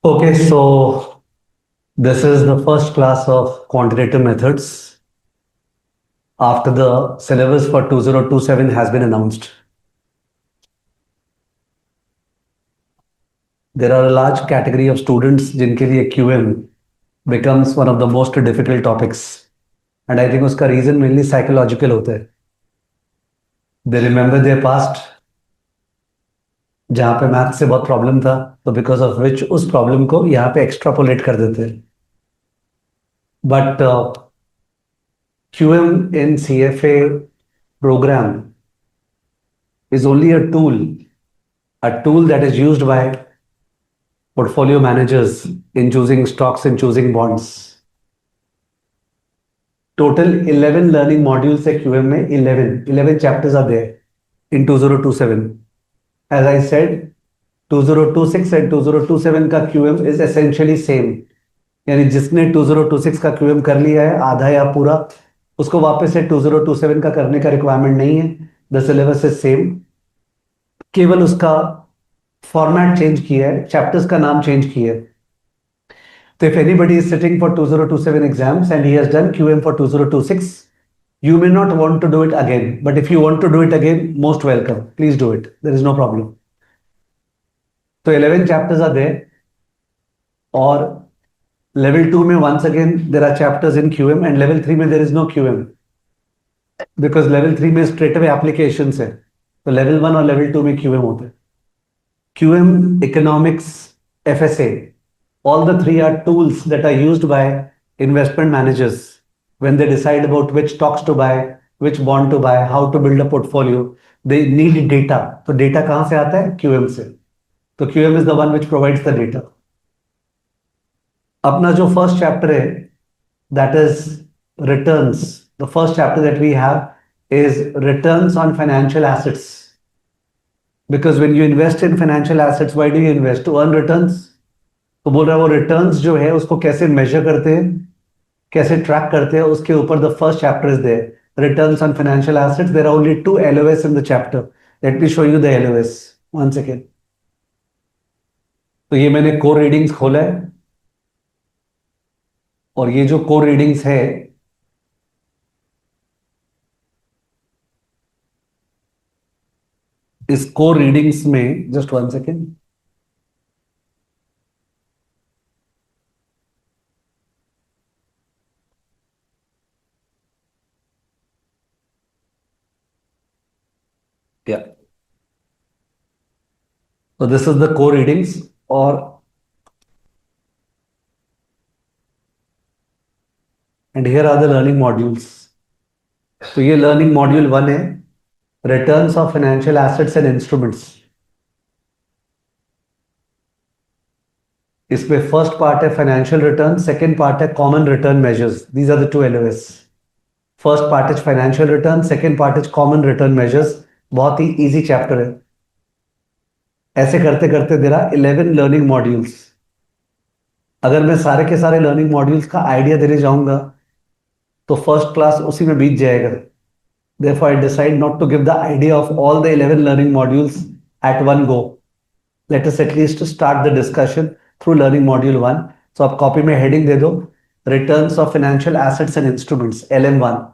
Okay, so this is the first class of quantitative methods after the syllabus for 2027 has been announced. There are a large category of students जिनके लिए QM becomes one of the most difficult topics. And I think उसका reason mainly psychological होता है. They remember their past जहाँ पे math से बहुत problem था तो बिकॉज ऑफ विच उस प्रॉब्लम को यहाँ पे एक्स्ट्रापोलेट कर देते हैं but QM in CFA program is only a tool that is used by portfolio managers in choosing stocks and choosing bonds. Total 11 learning modules है QM में 11 chapters are there in 2027. As I said, 2026 and 2027 का QM is essentially same. यानी जिसने 2026 का QM कर लिया है आधा या पूरा उसको वापस से 2027 का करने का रिक्वायरमेंट नहीं है. द सिलेबस इज सेम, केवल उसका फॉर्मेट चेंज किया है, चैप्टर्स का नाम चेंज किया है. So if anybody is sitting for 2027 exams and he has done QM for 2026, you may not want to do it again. But if you want to do it again, most welcome. Please do it. There is no problem. So 11 chapters are there. Or level 2 में once again there are chapters in QM and level 3 में there is no QM. Because level 3 में straight away applications है. तो level 1 और level 2 में QM होता है. QM, economics, FSA. All the three are tools that are used by investment managers when they decide about which stocks to buy, which bond to buy, how to build a portfolio. They need data. तो data कहाँ से आता है? QM से. तो QM is the one which provides the data. अपना जो first chapter है, that is returns. The first chapter that we have is returns on financial assets. Because when you invest in financial assets, why do you invest? To earn returns. तो बोल रहा है वो returns जो है उसको कैसे मेजर करते हैं, कैसे ट्रैक करते हैं, उसके ऊपर the first chapter is there, returns on financial assets. There are only 2 LOS in the chapter. Let me show you the LOS one second. तो ये मैंने कोर रीडिंग्स खोला है और ये जो कोर रीडिंग्स है इस कोर रीडिंग्स में जस्ट वन सेकेंड. या so this is the core readings और and here are the learning modules. तो ये learning module 1 है, returns of financial assets and instruments. इसमें फर्स्ट पार्ट है फाइनेंशियल रिटर्न, सेकंड पार्ट है common return measures. These are the 2 LOS. First part is financial return, second part is common return measures. बहुत ही easy chapter है. ऐसे करते करते there are 11 learning modules. अगर मैं सारे के सारे लर्निंग मॉड्यूल्स का आइडिया देने जाऊंगा तो फर्स्ट क्लास उसी में बीत जाएगा. Therefore, I decide not to give the idea of all the 11 learning modules at one go. Let us at least start the discussion through learning module 1. So आप copy में heading दे दो, returns of financial assets and instruments LM1.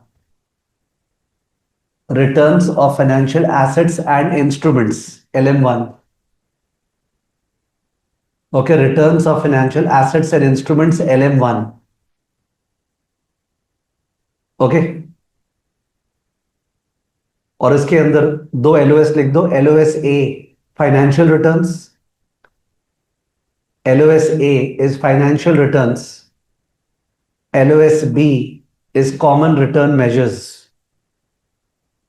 Returns of financial assets and instruments LM1. Okay, returns of financial assets and instruments LM1. Okay. और इसके अंदर 2 LOS लिख दो. LOS A financial returns. LOS A is financial returns. LOS B is common return measures.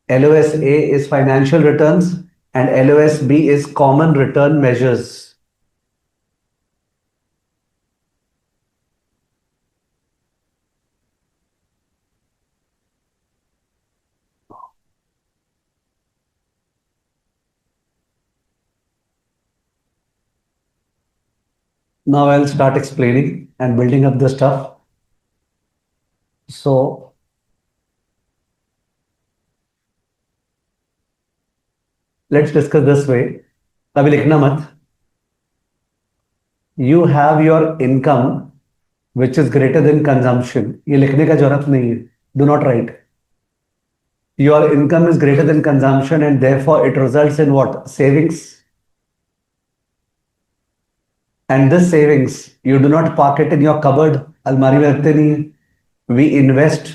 LOS A is financial returns and LOS B is common return measures. Now I'll start explaining and building up the stuff. So let's discuss this way. अभी लिखना मत. You have your income which is greater than consumption. ये लिखने का जरूरत नहीं है. Do not write. Your income is greater than consumption and therefore it results in what? Savings. And this savings, you do not park it in your cupboard. अलमारी में रखते नहीं है. We invest.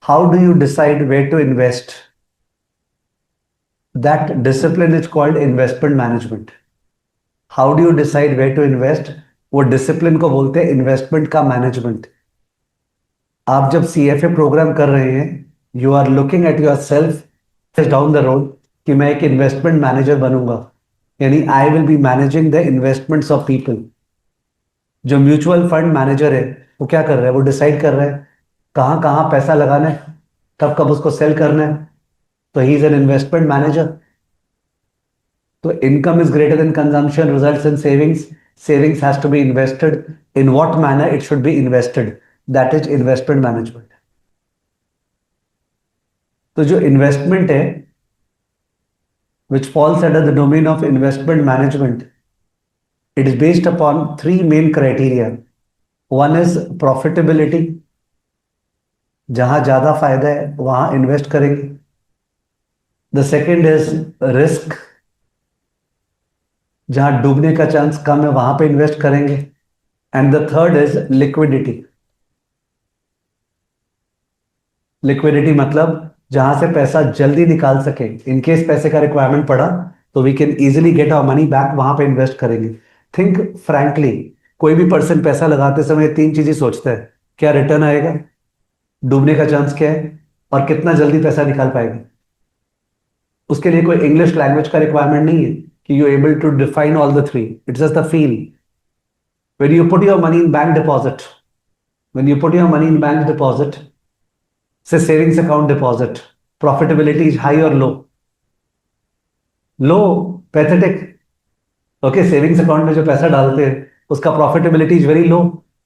How do you decide where to invest? That discipline is called investment management. How do you decide where to invest? वो discipline को बोलते हैं investment का मैनेजमेंट. आप जब CFA प्रोग्राम कर रहे हैं, you are looking at yourself down the road कि मैं एक इन्वेस्टमेंट मैनेजर बनूंगा, यानी I will be managing the investments of people. जो म्यूचुअल फंड मैनेजर है वो क्या कर रहा है? वो डिसाइड कर रहा है कहाँ कहाँ पैसा लगाना है, कब कब उसको सेल करना है. तो he is an investment manager. तो income is greater than consumption results in savings. Savings has to be invested. In what manner it should be invested? That is investment management. तो जो इन्वेस्टमेंट है which falls under the domain of investment management, it is based upon three main criteria. One is profitability. जहां ज्यादा फायदा है वहां invest करेंगे. The second is risk. जहां डूबने का चांस कम है वहां पे इन्वेस्ट करेंगे. And the third is liquidity. Liquidity मतलब जहां से पैसा जल्दी निकाल सके. इन केस पैसे का रिक्वायरमेंट पड़ा तो we can easily get our money back, वहां पे इन्वेस्ट करेंगे. थिंक फ्रैंकली, कोई भी पर्सन पैसा लगाते समय तीन चीजें सोचता है: क्या रिटर्न आएगा, डूबने का चांस क्या है, और कितना जल्दी पैसा निकाल पाएगा. उसके लिए कोई इंग्लिश लैंग्वेज का रिक्वायरमेंट नहीं है कि you able to define all the three. It's just the feel. When you put your money in bank deposit, when you put your money in bank deposit, say savings account deposit, profitability is high or low? Low, pathetic. Okay, savings account में जो पैसा डालते हैं उसका profitability is very low.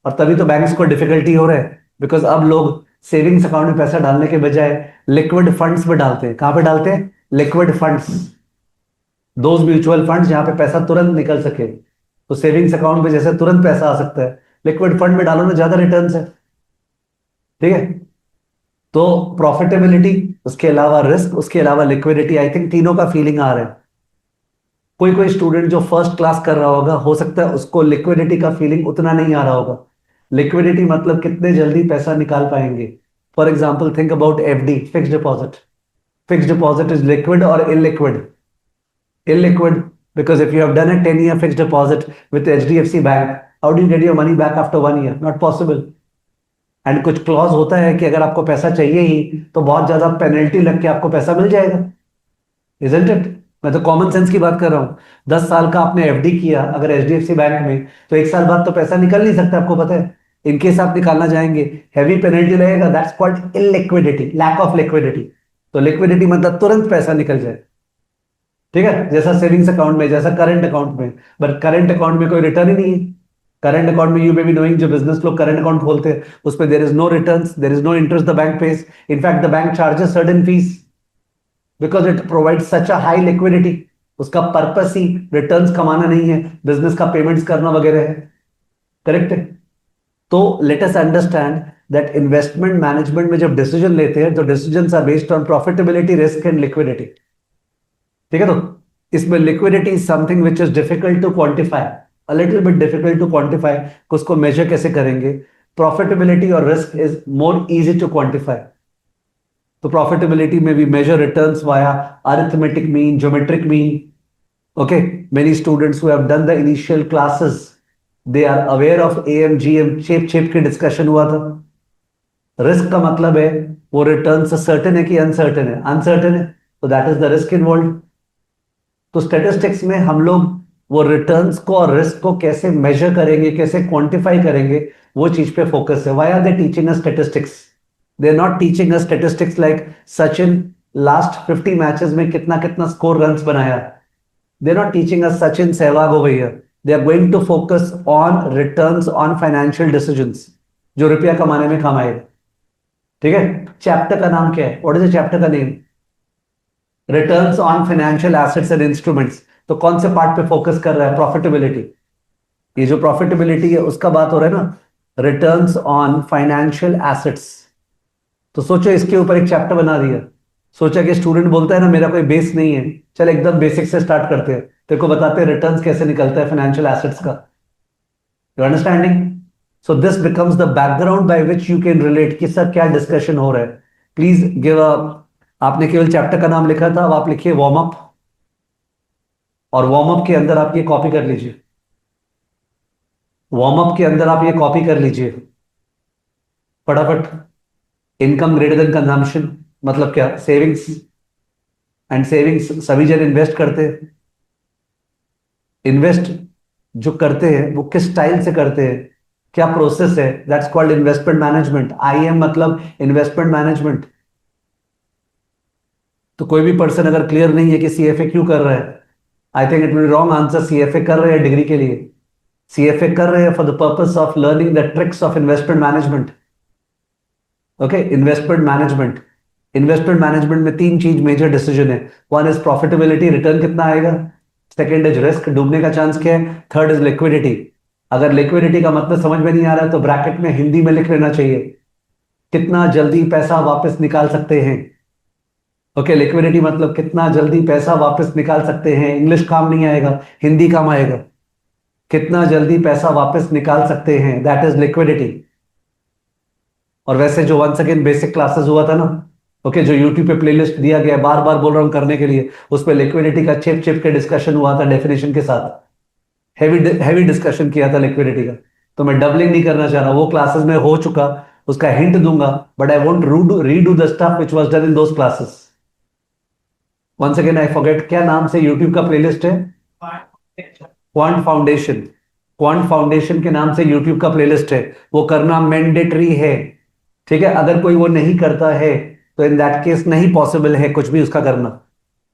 और तभी तो banks को डिफिकल्टी हो रहा है, बिकॉज अब लोग सेविंग्स अकाउंट में पैसा डालने के बजाय लिक्विड फंड्स में डालते हैं. कहां पे डालते हैं? Liquid funds. Those mutual funds जहां पे पैसा तुरंत निकल सके. तो सेविंग्स अकाउंट में जैसे तुरंत पैसा आ सकता है, लिक्विड फंड में डालो ना, ज्यादा रिटर्न्स है. ठीक है. तो प्रॉफिटेबिलिटी, उसके अलावा रिस्क, उसके अलावा लिक्विडिटी, आई थिंक तीनों का फीलिंग आ रहा है. कोई स्टूडेंट जो फर्स्ट क्लास कर रहा होगा, हो सकता है उसको लिक्विडिटी का फीलिंग उतना नहीं आ रहा होगा. लिक्विडिटी मतलब कितने जल्दी पैसा निकाल पाएंगे. For example think about FD, fix deposit. Fix deposit is liquid और illiquid? Illiquid, because if you have done a 10-year fixed deposit with HDFC Bank, how do you get your money back after 1 year? Not possible. And कुछ clause होता है कि अगर आपको पैसा चाहिए ही तो बहुत ज्यादा पेनल्टी लग के आपको पैसा मिल जाएगा. Isn't it? मैं तो कॉमन सेंस की बात कर रहा हूं. 10 साल का आपने FD किया अगर HDFC बैंक में, तो 1 साल बाद तो पैसा निकल नहीं सकता, आपको पता है. इनकेस आप निकालना जाएंगे हैवी पेनल्टी लगेगा. That's called illiquidity, lack of liquidity. तो लिक्विडिटी मतलब तुरंत पैसा निकल जाए. ठीक है, जैसा सेविंग्स अकाउंट में, जैसा करंट अकाउंट में. बट करंट अकाउंट में कोई रिटर्न ही नहीं है. करंट अकाउंट में यू मे बी नोइंग, जो बिजनेस लोग करंट अकाउंट खोलते हैं उसमें there is no returns, there is no interest the bank pays. In fact the bank charges certain fees because it provides such a high liquidity. उसका purpose ही returns कमाना नहीं है, बिजनेस का पेमेंट्स करना वगैरह है. करेक्ट है. तो let us understand that investment management में जब डिसीजन लेते हैं तो decisions are based on profitability, risk and liquidity. ठीक है. तो इसमें liquidity is something which is difficult to quantify, a little bit difficult to quantify. उसको measure कैसे करेंगे? Profitability और risk is more easy to quantify. तो profitability में we measure returns via arithmetic mean, geometric mean. Okay, many students who have done the initial classes, they are aware of AM, GM, shape की discussion हुआ था. Risk का मतलब है वो return से certain है कि uncertain है. Uncertain है तो that is the risk involved. तो statistics में हम लोग वो रिटर्न्स को और रिस्क को कैसे मेजर करेंगे, कैसे क्वांटिफाई करेंगे, वो चीज पे फोकस है. Why are they teaching us statistics? They are not teaching us statistics like Sachin last 50 matches में कितना कितना स्कोर रन्स बनाया. They are not teaching us Sachin Sehwag over here. They are going to focus on returns on financial decisions, जो रुपया कमाने में काम आएगा. ठीक है. चैप्टर का नाम क्या है? व्हाट इज द चैप्टर का name? Returns on financial assets and instruments. तो कौन से पार्ट पे फोकस कर रहा है? प्रॉफिटेबिलिटी। ये जो प्रॉफिटेबिलिटी है उसका बात हो रहा है ना, रिटर्न्स ऑन फाइनेंशियल एसेट्स। तो सोचो इसके ऊपर एक चैप्टर बना दिया। सोचा कि स्टूडेंट बोलता है ना मेरा कोई बेस नहीं है, चल एकदम बेसिक से स्टार्ट करते हैं, तेरे को बताते हैं रिटर्न्स कैसे निकलता है फाइनेंशियल एसेट्स का। You understanding? So this becomes the background by which you can relate कि सर क्या डिस्कशन हो रहा है। प्लीज गिव अ, आपने केवल चैप्टर का नाम लिखा था, अब आप लिखिए वार्म अप, और वार्म अप के अंदर आप ये कॉपी कर लीजिए। वार्म अप के अंदर आप ये कॉपी कर लीजिए फटाफट। इनकम ग्रेटर देन कंजम्पशन मतलब क्या? सेविंग्स, एंड सेविंग्स सभी जन इन्वेस्ट करते हैं। इन्वेस्ट जो करते हैं वो किस स्टाइल से करते हैं, क्या प्रोसेस है, that's called investment management. IM मतलब इन्वेस्टमेंट मैनेजमेंट। तो कोई भी पर्सन अगर क्लियर नहीं है कि सीएफए क्यों कर रहा है, I think it will wrong answer. CFA कर रहे हैं डिग्री के लिए, सीएफए कर रहे हैं for the purpose of learning the tricks of investment management. Okay, investment management. Investment management में तीन चीज मेजर डिसीजन है। वन इज प्रॉफिटेबिलिटी, रिटर्न कितना आएगा। सेकंड इज रिस्क, डूबने का चांस क्या है। Third is liquidity. अगर लिक्विडिटी का मतलब समझ में नहीं आ रहा है तो ब्रैकेट में हिंदी में लिख लेना चाहिए, कितना जल्दी पैसा वापस निकाल सकते हैं। ओके, लिक्विडिटी मतलब कितना जल्दी पैसा वापस निकाल सकते हैं। इंग्लिश काम नहीं आएगा, हिंदी काम आएगा। कितना जल्दी पैसा वापस निकाल सकते हैं, दैट इज लिक्विडिटी। और वैसे जो वंस अगेन बेसिक क्लासेस हुआ था ना, ओके, जो यूट्यूब पे प्लेलिस्ट दिया गया, बार बार बोल रहा हूं करने के लिए, उस पर लिक्विडिटी का चिप चिप के डिस्कशन हुआ था डेफिनेशन के साथ। हैवी हैवी डिस्कशन किया था लिक्विडिटी का। तो मैं डबलिंग नहीं करना चाह रहा, वो क्लासेस में हो चुका, उसका हिंट दूंगा, but I won't redo the stuff which was done in those classes. Once again I forget, क्या नाम से यूट्यूब का प्लेलिस्ट है? Quant foundation. क्वांट फाउंडेशन के नाम से यूट्यूब का प्लेलिस्ट है, वो करना मैंडेटरी है। ठीक है, अगर कोई वो नहीं करता है तो इन दैट केस नहीं पॉसिबल है कुछ भी उसका करना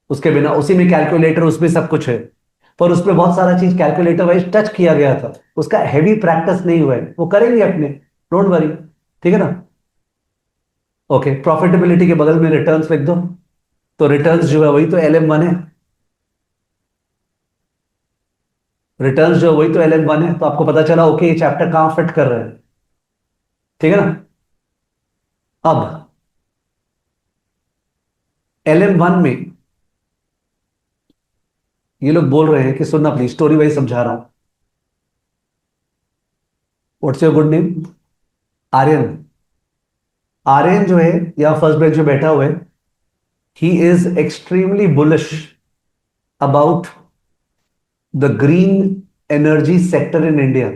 उसके बिना। उसी में कैलकुलेटर, उसमें सब कुछ है, पर उसमें बहुत सारा चीज कैलकुलेटर वाइज टच किया गया था, उसका हैवी प्रैक्टिस नहीं हुआ है। वो करेंगे अपने, डोंट वरी। ठीक है ना? ओके, प्रॉफिटेबिलिटी के बगल में रिटर्न्स लिख दो। तो रिटर्न्स जो है वही तो LM1 है। रिटर्न्स जो है वही तो LM1 है। तो आपको पता चला ओके ये चैप्टर कहां फिट कर रहे हैं। ठीक है ना? अब LM1 में ये लोग बोल रहे हैं कि सुनना प्लीज, स्टोरी वाइज समझा रहा हूं। What's your good name? Aryan. Aryan जो है या फर्स्ट बेंच में बैठा हुआ है, he is extremely bullish about the green energy sector in India.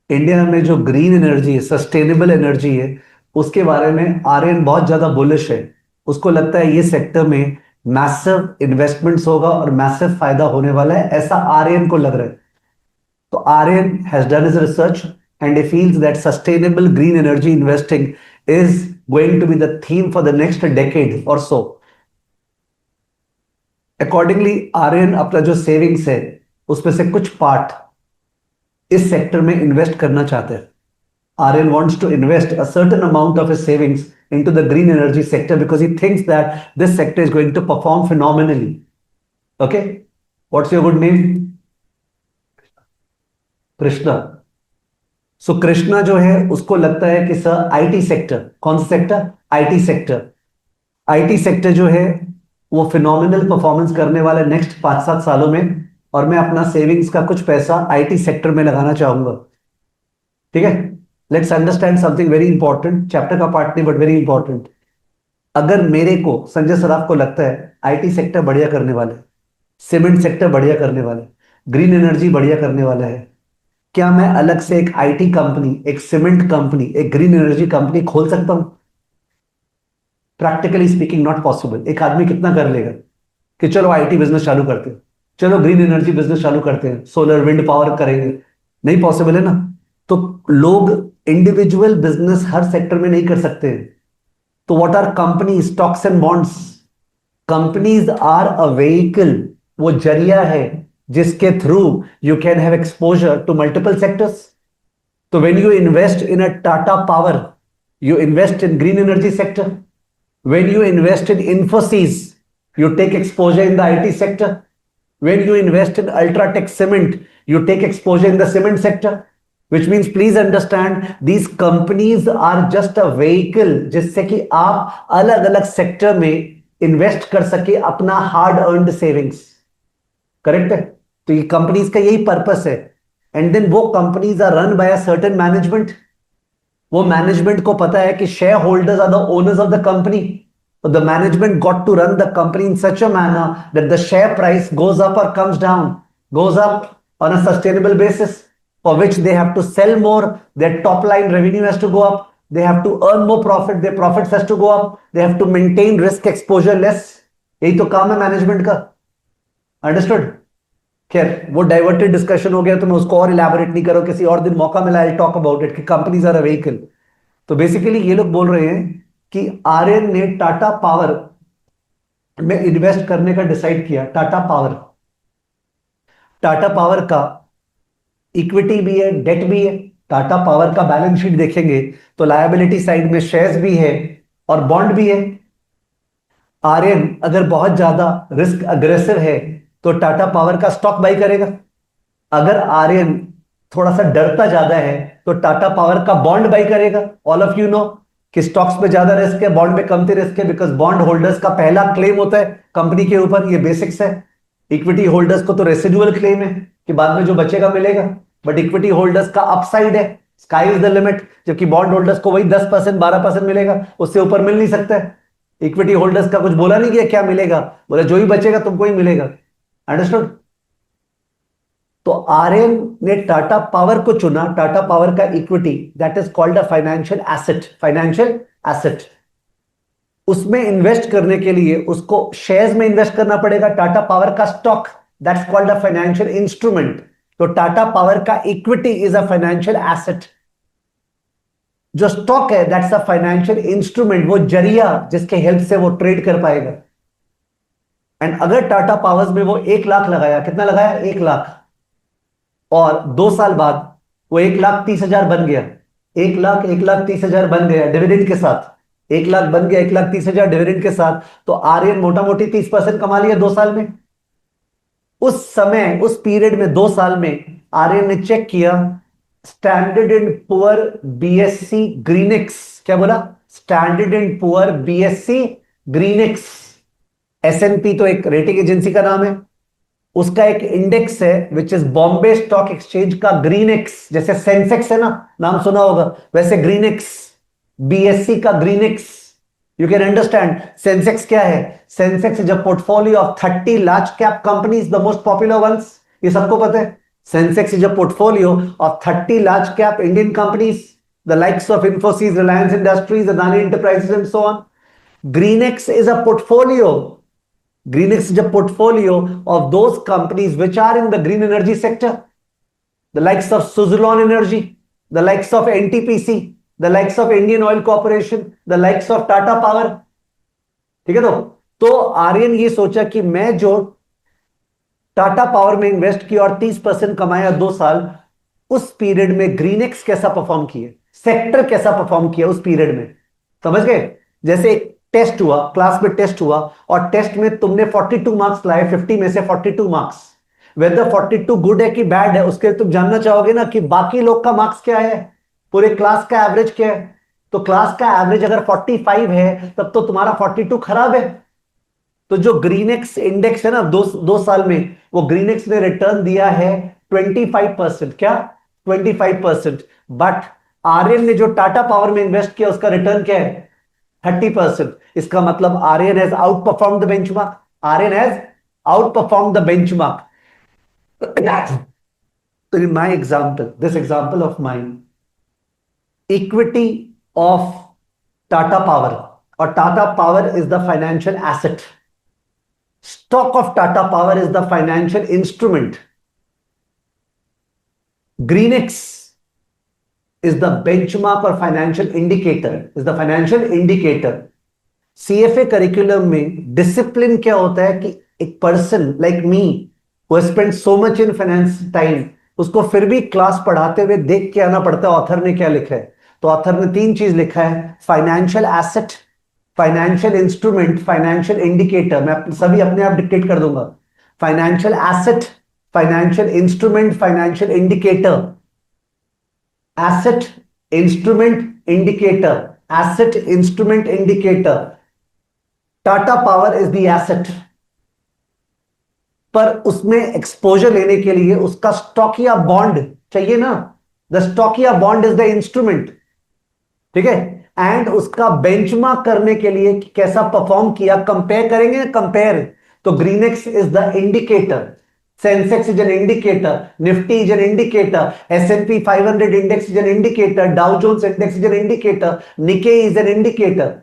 India में जो ग्रीन एनर्जी है, सस्टेनेबल एनर्जी है, उसके बारे में आर्यन बहुत ज्यादा बुलिश है। उसको लगता है ये सेक्टर में मैसिव इन्वेस्टमेंट्स होगा और मैसिव फायदा होने वाला है, ऐसा आर्यन को लग रहा है। तो Aryan has done his research and he feels that sustainable green energy investing is going to be the theme for the next decade or so. Accordingly, Aryan अपना जो सेविंग्स है उसमें से कुछ पार्ट इस सेक्टर में इन्वेस्ट करना चाहते हैं। Aryan wants to invest a certain amount of his savings into the green energy sector because he thinks that this sector is going to perform phenomenally. Okay? What's your good name? Krishna. सो कृष्णा जो है उसको लगता है कि sir IT sector, कौन सा sector? IT sector. IT sector जो है वो फिनोमिनल परफॉर्मेंस करने वाला है नेक्स्ट 5-7 सालों में, और मैं अपना सेविंग्स का कुछ पैसा आईटी सेक्टर में लगाना चाहूंगा। ठीक है, let's understand something very important, chapter का पार्ट नहीं बट वेरी इंपॉर्टेंट। अगर मेरे को, संजय सराफ को लगता है आईटी सेक्टर बढ़िया करने वाला है, सीमेंट सेक्टर बढ़िया करने वाला है, ग्रीन एनर्जी बढ़िया करने वाला है, क्या मैं अलग से एक आईटी कंपनी, एक सीमेंट कंपनी, एक ग्रीन एनर्जी कंपनी खोल सकता हूं? Practically speaking not possible. एक आदमी कितना कर लेगा कि चलो आईटी बिजनेस चालू करते हैं, चलो ग्रीन एनर्जी बिजनेस चालू करते हैं, सोलर विंड पावर करेंगे? नहीं पॉसिबल है ना। तो लोग इंडिविजुअल बिजनेस हर सेक्टर में नहीं कर सकते हैं। तो what are company? Stocks and bonds. Companies are a vehicle, वो जरिया है जिसके through you can have exposure to multiple sectors. तो when you invest in a Tata Power, you invest in green energy sector. When you invest in Infosys, you take exposure in the IT sector. When you invest in Ultratech Cement, you take exposure in the cement sector, which means please understand these companies are just a vehicle जिससे कि आप अलग अलग sector में invest कर सके अपना hard earned savings. Correct है? तो ये कंपनीज का यही पर्पस है. एंड देन वो companies are run by a certain management. वो मैनेजमेंट को पता है कि shareholders are the owners of the company. So the management got to run the company in such a manner that the share price goes up or comes down, goes up on a sustainable basis, for which they have to sell more, their top line revenue has to go up, they have to earn more profit, their profits has to go up, they have to maintain risk exposure less. यही तो काम है management का. Understood? खैर वो diverted discussion हो गया तो मैं उसको और इलैबोरेट नहीं करूं. किसी और दिन मौका मिला आई टॉक अबाउट इट कि कंपनीज आर अ व्हीकल. तो बेसिकली ये लोग बोल रहे हैं कि आर्यन ने टाटा पावर में इन्वेस्ट करने का डिसाइड किया. टाटा पावर का इक्विटी भी है, डेट भी है. टाटा पावर का बैलेंस शीट देखेंगे तो लायबिलिटी साइड में शेयर्स भी है और बॉन्ड भी है. आर्यन अगर बहुत ज्यादा रिस्क अग्रेसिव है तो टाटा पावर का स्टॉक बाई करेगा. अगर आर्यन थोड़ा सा डरता ज्यादा है तो टाटा पावर का बॉन्ड बाई करेगा. ऑल ऑफ यू नो कि स्टॉक्स पे ज्यादा रिस्क है, बॉन्ड में कमती रिस्क है, बिकॉज बॉन्ड होल्डर्स का पहला क्लेम होता है कंपनी के ऊपर. ये बेसिक्स है. इक्विटी होल्डर्स को तो रेसिडुअल क्लेम है कि बाद में जो बचेगा मिलेगा, बट इक्विटी होल्डर्स का अपसाइड है, स्काई इज द लिमिट. जबकि बॉन्ड होल्डर्स को वही 10% 12% मिलेगा, उससे ऊपर मिल नहीं सकता है. इक्विटी होल्डर्स का कुछ बोला नहीं गया क्या मिलेगा, बोला जो ही बचेगा तुमको ही मिलेगा. अंडरस्टूड? तो आर्यन ने टाटा पावर को चुना. टाटा पावर का equity that is called a financial asset. उसमें इन्वेस्ट करने के लिए उसको शेयर्स में इन्वेस्ट करना पड़ेगा. टाटा पावर का stock that's called a financial instrument. तो टाटा पावर का equity is a financial asset. जो स्टॉक है दैट्स अ फाइनेंशियल इंस्ट्रूमेंट, वो जरिया जिसके हेल्प से वो ट्रेड कर पाएगा. एंड अगर टाटा पावर्स में वो 1 लाख लगाया, कितना लगाया? 1 लाख, और 2 साल बाद वो 1,30,000 बन गया. 1,30,000 बन गया डिविडेंड के साथ. 1 लाख बन गया 1,30,000 डिविडेंड के साथ. तो आर्यन मोटा मोटी 30% कमा लिया 2 साल में. उस समय उस पीरियड में 2 साल में आर्यन ने चेक किया Standard and Poor BSE Greenex. क्या बोला? Standard and Poor BSE Greenex. S and P तो एक रेटिंग एजेंसी का नाम है. उसका एक इंडेक्स है which is Bombay stock exchange का ग्रीनिक्स. जैसे सेंसेक्स है ना, नाम सुना होगा, वैसे ग्रीनिक्स, बीएससी का Greenex. You can understand Sensex क्या है. Sensex is a portfolio of 30 large cap companies, the most popular ones. ये सबको पता है. Sensex is a portfolio of 30 large cap Indian companies, the likes of Infosys, Reliance Industries, Adani enterprises and so on. Greenex is a portfolio. Greenix is a portfolio of those companies which are in the green energy sector. The likes of Suzlon Energy, the likes of NTPC, the likes of Indian Oil Corporation, the likes of Tata Power. ठीक है? तो आर्यन ये सोचा कि मैं जो Tata power में invest किया और 30% कमाया 2 साल, उस पीरियड में ग्रीनिक्स कैसा परफॉर्म किया, सेक्टर कैसा परफॉर्म किया उस पीरियड में. समझ गए? जैसे टेस्ट हुआ, क्लास में टेस्ट हुआ और टेस्ट में तुमने 42 मार्क्स लाए, 50 में से 42 मार्क्स. वेदर 42 गुड है कि बैड है उसके तुम जानना चाहोगे ना कि बाकी लोग का मार्क्स क्या है, पूरे क्लास का एवरेज क्या है. तो क्लास का एवरेज अगर 45 है तब तो तुम्हारा 42 खराब है. तो जो ग्रीनिक्स इंडेक्स है ना, 2 साल में वो ग्रीनिक्स ने रिटर्न दिया है 25%. क्या? 25%. बट आर्यन ने जो टाटा पावर में इन्वेस्ट किया उसका रिटर्न क्या है? 30%. इसका मतलब Aryan has outperform the benchmark. Aryan has outperform the benchmark. तो in my example, this example of mine, equity of Tata power, और Tata power is the financial asset. Stock of Tata Power is the financial instrument. Greenix is the benchmark or financial indicator. Is the financial indicator. CFA curriculum में discipline क्या होता है कि एक person like me who has spent so much in finance time, उसको फिर भी class पढ़ाते हुए देख के आना पड़ता है ऑथर ने क्या लिखा है. तो ऑथर ने 3 चीज लिखा है: financial asset, financial instrument, financial indicator. मैं सभी अपने आप डिक्टेट कर दूंगा. Financial asset, financial instrument, financial indicator, asset instrument indicator, asset instrument indicator. Tata power is the asset, पर उसमें एक्सपोजर लेने के लिए उसका स्टॉक या बॉन्ड चाहिए ना। द स्टॉक या बॉन्ड इज द इंस्ट्रूमेंट, ठीक है। एंड उसका बेंचमार्क करने के लिए कि कैसा परफॉर्म किया, कंपेयर करेंगे, कंपेयर। तो Greenex is the indicator, Sensex is an indicator, Nifty is an indicator, S&P 500 index is an indicator, Dow Jones index is an indicator, Nikkei is an indicator,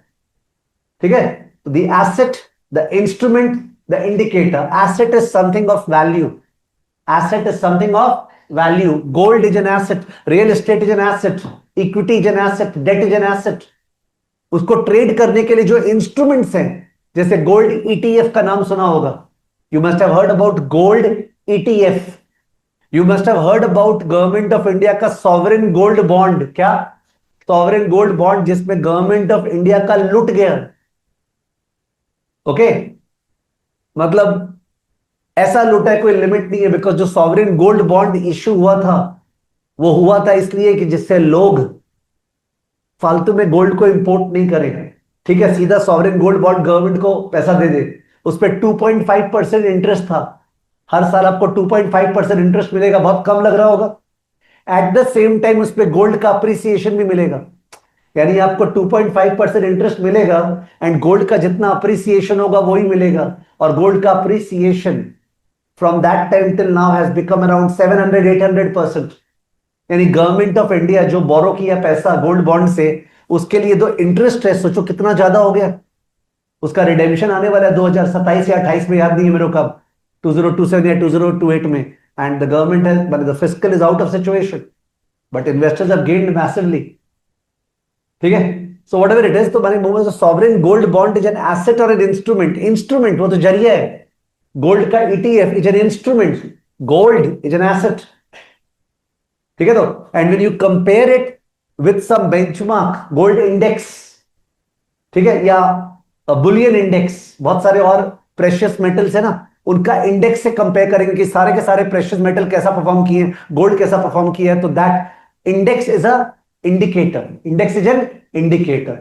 ठीक है। The asset, the instrument, the indicator. Asset is something of value, asset is something of value. Gold is an asset, real estate is an asset, equity is an asset, debt is an asset. उसको trade करने के लिए जो instruments हैं, जैसे gold ETF का नाम सुना होगा, you must have heard about gold ETF। You must have heard about government of India का सॉवरेन गोल्ड बॉन्ड। क्या? सॉवरेन गोल्ड बॉन्ड, जिसमें गवर्नमेंट ऑफ इंडिया का लुट गया। ओके, मतलब ऐसा लूटा है कोई लिमिट नहीं है, बिकॉज जो सॉवरेन गोल्ड बॉन्ड इश्यू हुआ था, वो हुआ था इसलिए कि जिससे लोग फालतू में गोल्ड को इंपोर्ट नहीं करें, ठीक है। सीधा सॉवरेन गोल्ड बॉन्ड गवर्नमेंट को पैसा दे दे। उस पर 2.5% इंटरेस्ट था। हर साल आपको 2.5% इंटरेस्ट मिलेगा, बहुत कम लग रहा होगा। एट द सेम टाइम उस पर गोल्ड का अप्रिसिएशन भी मिलेगा, यानी आपको 2.5% इंटरेस्ट मिलेगा एंड गोल्ड का जितना अप्रिसिएशन होगा वही मिलेगा। और गोल्ड का appreciation from that time till now has become around 700-800%। यानी गवर्नमेंट ऑफ इंडिया जो बोरो किया पैसा गोल्ड बॉन्ड से, उसके लिए जो इंटरेस्ट है, सोचो कितना ज्यादा हो गया। उसका रिडेम्पशन आने वाला है 2027 या 28 में, याद नहीं है मेरे को कब, 2027 या 2028 में। And the government has, the fiscal is out of situation, but investors have gained massively, ठीक है। सो व्हाटएवर इट इज, तो मैंने move sovereign gold bond is an asset और एन इंस्ट्रूमेंट। इंस्ट्रूमेंट वो तो जरिया है, गोल्ड का ETF is an instrument, gold is an asset, ठीक है। तो and when you compare it with some benchmark, gold index, ठीक है, या बुलियन इंडेक्स, बहुत सारे और प्रेशियस मेटल्स है ना, उनका इंडेक्स से कंपेयर करेंगे कि सारे के सारे प्रेशियस मेटल कैसा परफॉर्म किए, गोल्ड कैसा परफॉर्म किया है, तो that index is a indicator, index is an indicator.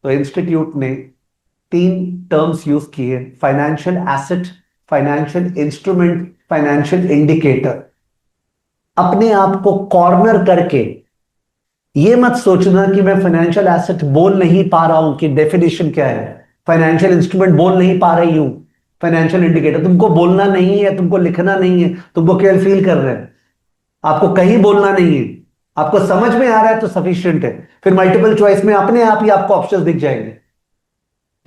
तो इंस्टीट्यूट ने 3 टर्म्स यूज किए, financial asset, financial instrument, financial indicator. अपने आप को कॉर्नर करके ये मत सोचना कि मैं फाइनेंशियल एसेट बोल नहीं पा रहा हूं कि डेफिनेशन क्या है, फाइनेंशियल इंस्ट्रूमेंट बोल नहीं पा रही हूं, फाइनेंशियल इंडिकेटर। तुमको बोलना नहीं है, तुमको लिखना नहीं है, तुमको केवल फील कर रहे हैं। आपको कहीं बोलना नहीं है, आपको समझ में आ रहा है तो सफिशिएंट है। फिर मल्टीपल चॉइस में अपने आप ही आपको ऑप्शंस दिख जाएंगे,